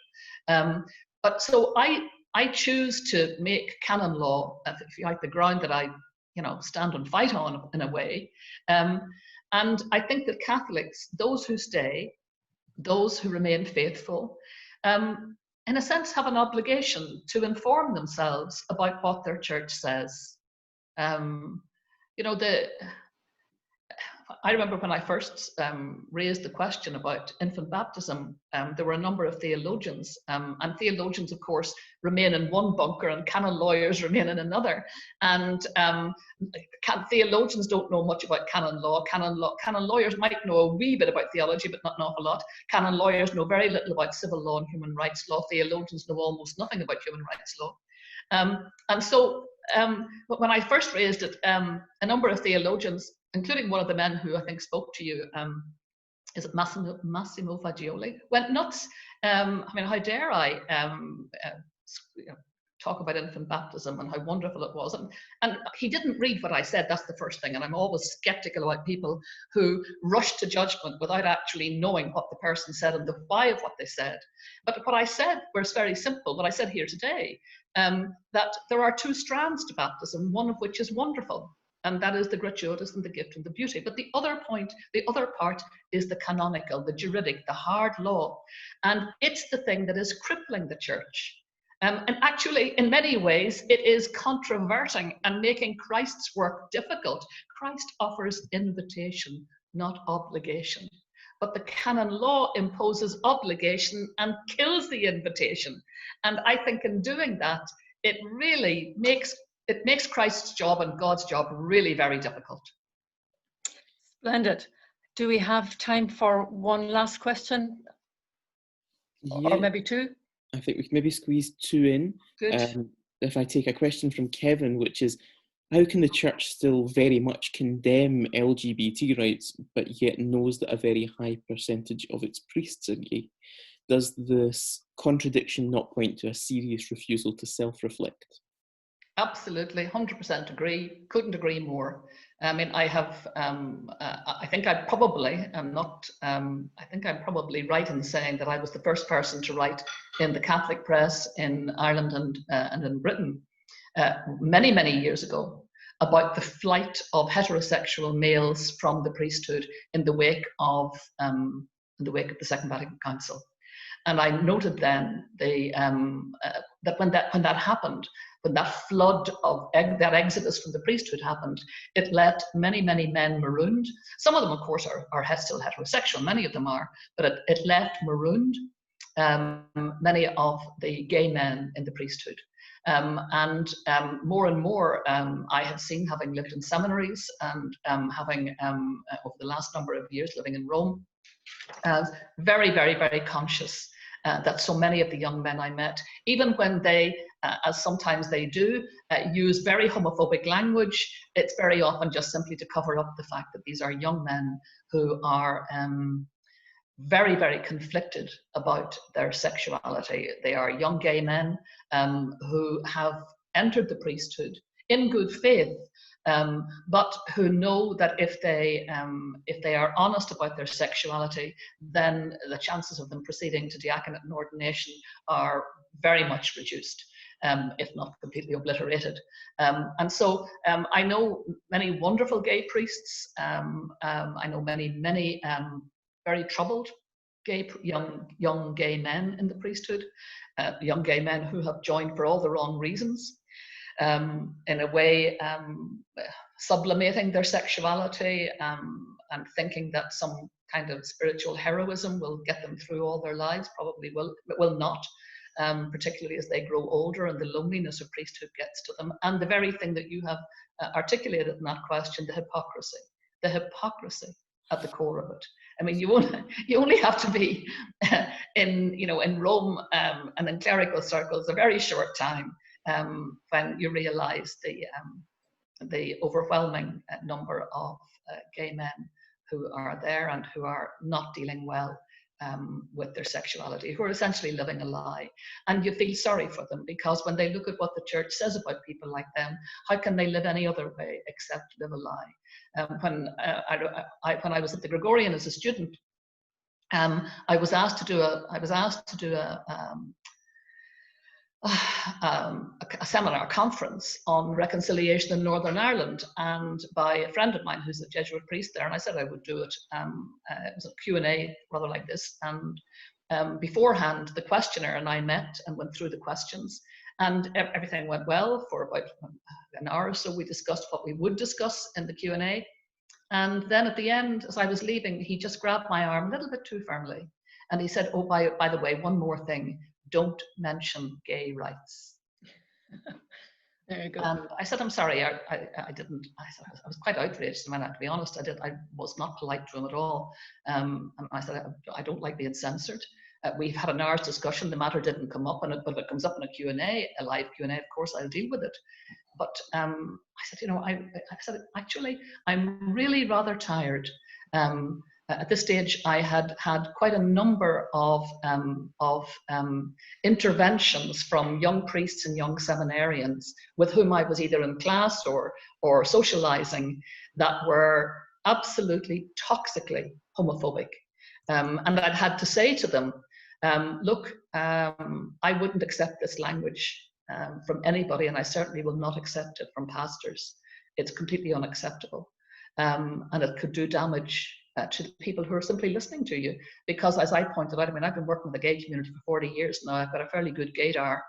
But so I choose to make canon law, if you like, the ground that I stand and fight on in a way. And I think that Catholics, those who stay, those who remain faithful, in a sense have an obligation to inform themselves about what their church says. I remember when I first raised the question about infant baptism, there were a number of theologians, and theologians, of course, remain in one bunker and canon lawyers remain in another. And theologians don't know much about canon law. Canon lawyers might know a wee bit about theology, but not an awful lot. Canon lawyers know very little about civil law and human rights law. Theologians know almost nothing about human rights law. And so when I first raised it, a number of theologians, including one of the men who I think spoke to you, is it Massimo Fagioli, went nuts. I mean, how dare I talk about infant baptism and how wonderful it was. And he didn't read what I said, that's the first thing. And I'm always skeptical about people who rush to judgment without actually knowing what the person said and the why of what they said. But what I said was very simple, what I said here today, that there are two strands to baptism, one of which is wonderful, and that is the gratuitous and the gift and the beauty. But the other part is the canonical, the juridic, the hard law. And it's the thing that is crippling the church. And actually, in many ways, it is controverting and making Christ's work difficult. Christ offers invitation, not obligation. But the canon law imposes obligation and kills the invitation. And I think in doing that, it really makes Christ's job and God's job really very difficult. Splendid. Do we have time for one last question? Yeah, or maybe two? I think we can maybe squeeze two in. Good. If I take a question from Kevin, which is, how can the church still very much condemn LGBT rights, but yet knows that a very high percentage of its priests are gay? Does this contradiction not point to a serious refusal to self-reflect? Absolutely, 100% agree. Couldn't agree more. I mean, I have. I think I'm probably right in saying that I was the first person to write in the Catholic press in Ireland and in Britain many years ago about the flight of heterosexual males from the priesthood in the wake of the Second Vatican Council. And I noted then that when that happened, when that flood of that exodus from the priesthood happened, it left many men marooned. Some of them, of course, are still heterosexual. Many of them are, but it left marooned many of the gay men in the priesthood. And more and more, I have seen, having lived in seminaries and having over the last number of years living in Rome, very conscious that so many of the young men I met, even when they, as sometimes they do, use very homophobic language, it's very often just simply to cover up the fact that these are young men who are very, very conflicted about their sexuality. They are young gay men who have entered the priesthood in good faith, but who know that if they are honest about their sexuality, then the chances of them proceeding to diaconate and ordination are very much reduced, if not completely obliterated. And so I know many wonderful gay priests. I know many very troubled young gay men in the priesthood, young gay men who have joined for all the wrong reasons, in a way sublimating their sexuality and thinking that some kind of spiritual heroism will get them through all their lives. Probably will not, particularly as they grow older and the loneliness of priesthood gets to them. And the very thing that you have articulated in that question, the hypocrisy at the core of it. I mean, you only have to be in Rome and in clerical circles a very short time when you realize the overwhelming number of gay men who are there and who are not dealing well with their sexuality, who are essentially living a lie. And you feel sorry for them, because when they look at what the church says about people like them, how can they live any other way except live a lie? When I was at the Gregorian as a student, I was asked to do a seminar, a conference on reconciliation in Northern Ireland, and by a friend of mine who's a Jesuit priest there, and I said I would do it. It was a Q&A rather like this, and beforehand the questioner and I met and went through the questions, and everything went well. For about an hour or so we discussed what we would discuss in the Q&A, and then at the end, as I was leaving, he just grabbed my arm a little bit too firmly and he said, "Oh, by the way, one more thing, don't mention gay rights." There you go. And I said, "I'm sorry, I didn't." I was quite outraged, to be honest. I was not polite to him at all. And I said, "I don't like being censored. We've had an hour's discussion. The matter didn't come up, but if it comes up in a Q&A, a live Q&A, of course I'll deal with it." But I said, I said, actually, I'm really rather tired. At this stage, I had had quite a number of interventions from young priests and young seminarians with whom I was either in class or socializing that were absolutely toxically homophobic. And I'd had to say to them, look, I wouldn't accept this language from anybody, and I certainly will not accept it from pastors. It's completely unacceptable. And it could do damage to the people who are simply listening to you. Because as I pointed out, I've been working with the gay community for 40 years now. I've got a fairly good gaydar,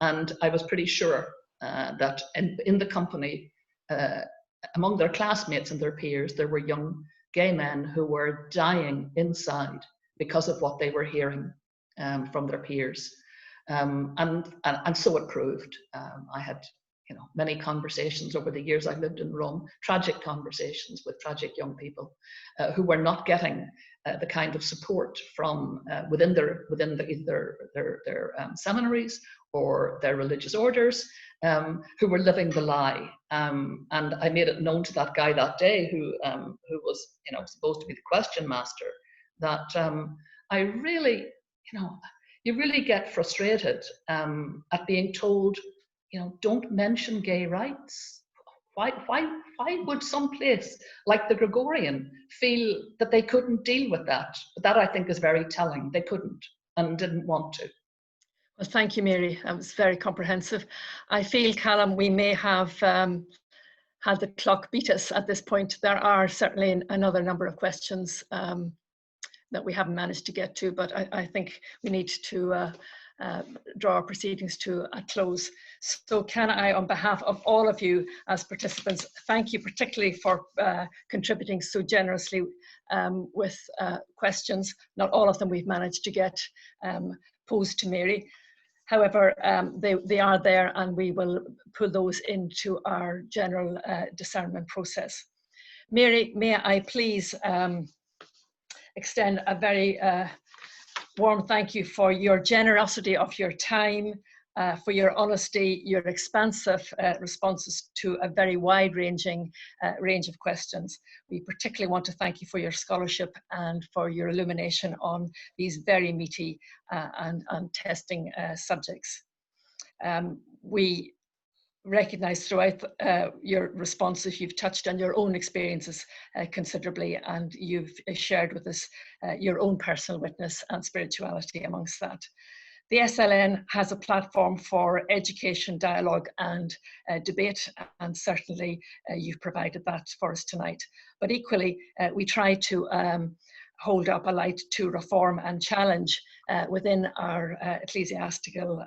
and I was pretty sure that in the company, among their classmates and their peers, there were young gay men who were dying inside because of what they were hearing from their peers. And so it proved. I had many conversations over the years I've lived in Rome, tragic conversations with tragic young people who were not getting the kind of support from within either their seminaries or their religious orders, who were living the lie. And I made it known to that guy that day who was supposed to be the question master, that I really, you really get frustrated at being told, don't mention gay rights. Why would some place like the Gregorian feel that they couldn't deal with that? But that, I think, is very telling. They couldn't and didn't want to. Well, thank you, Mary. That was very comprehensive. I feel, Callum, we may have had the clock beat us at this point. There are certainly another number of questions that we haven't managed to get to, but I think we need to draw our proceedings to a close. So can I, on behalf of all of you as participants, thank you particularly for contributing so generously with questions. Not all of them we've managed to get posed to Mary. However, they are there, and we will pull those into our general discernment process. Mary, may I please extend a very warm thank you for your generosity of your time, for your honesty, your expansive responses to a very wide-ranging range of questions. We particularly want to thank you for your scholarship and for your illumination on these very meaty and testing subjects. We recognize throughout your responses you've touched on your own experiences considerably, and you've shared with us your own personal witness and spirituality amongst that. The SLN has a platform for education, dialogue and debate, and certainly you've provided that for us tonight. But equally, we try to hold up a light to reform and challenge within our ecclesiastical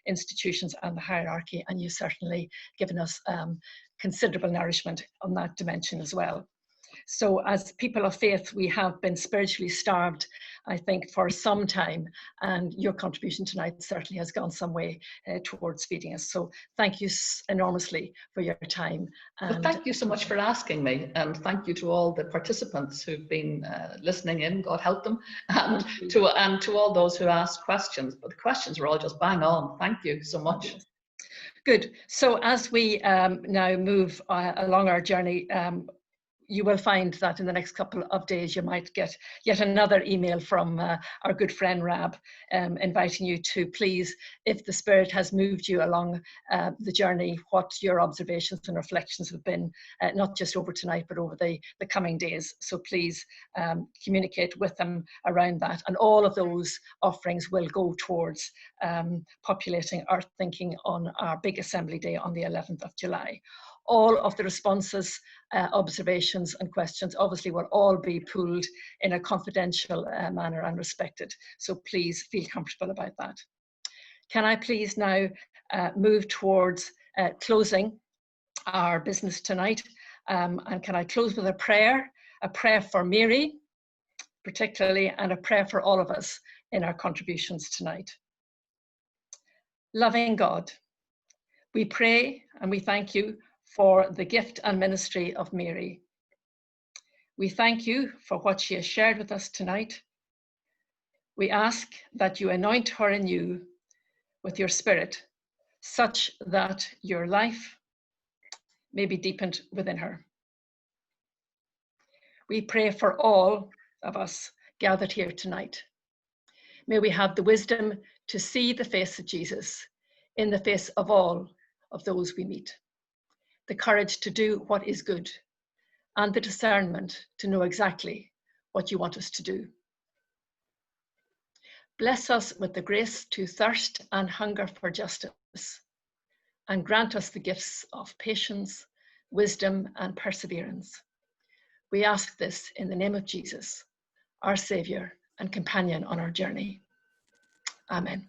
institutions and the hierarchy, and you've certainly given us considerable nourishment on that dimension as well. So as people of faith, we have been spiritually starved, I think, for some time, and your contribution tonight certainly has gone some way towards feeding us. So thank you enormously for your time. And well, thank you so much for asking me, and thank you to all the participants who've been listening in, God help them, and to all those who asked questions. But the questions were all just bang on. Thank you so much. Good. So as we now move along our journey, you will find that in the next couple of days you might get yet another email from our good friend Rab, inviting you to please, if the Spirit has moved you along the journey, what your observations and reflections have been, not just over tonight but over the coming days. So please communicate with them around that, and all of those offerings will go towards populating our thinking on our big assembly day on the 11th of July. All of the responses, observations and questions obviously will all be pooled in a confidential manner and respected. So please feel comfortable about that. Can I please now move towards closing our business tonight? And can I close with a prayer for Mary particularly, and a prayer for all of us in our contributions tonight. Loving God, we pray and we thank you for the gift and ministry of Mary. We thank you for what she has shared with us tonight. We ask that you anoint her anew with your Spirit, such that your life may be deepened within her. We pray for all of us gathered here tonight. May we have the wisdom to see the face of Jesus in the face of all of those we meet, the courage to do what is good, and the discernment to know exactly what you want us to do. Bless us with the grace to thirst and hunger for justice, and grant us the gifts of patience, wisdom, and perseverance. We ask this in the name of Jesus, our Saviour and companion on our journey. Amen.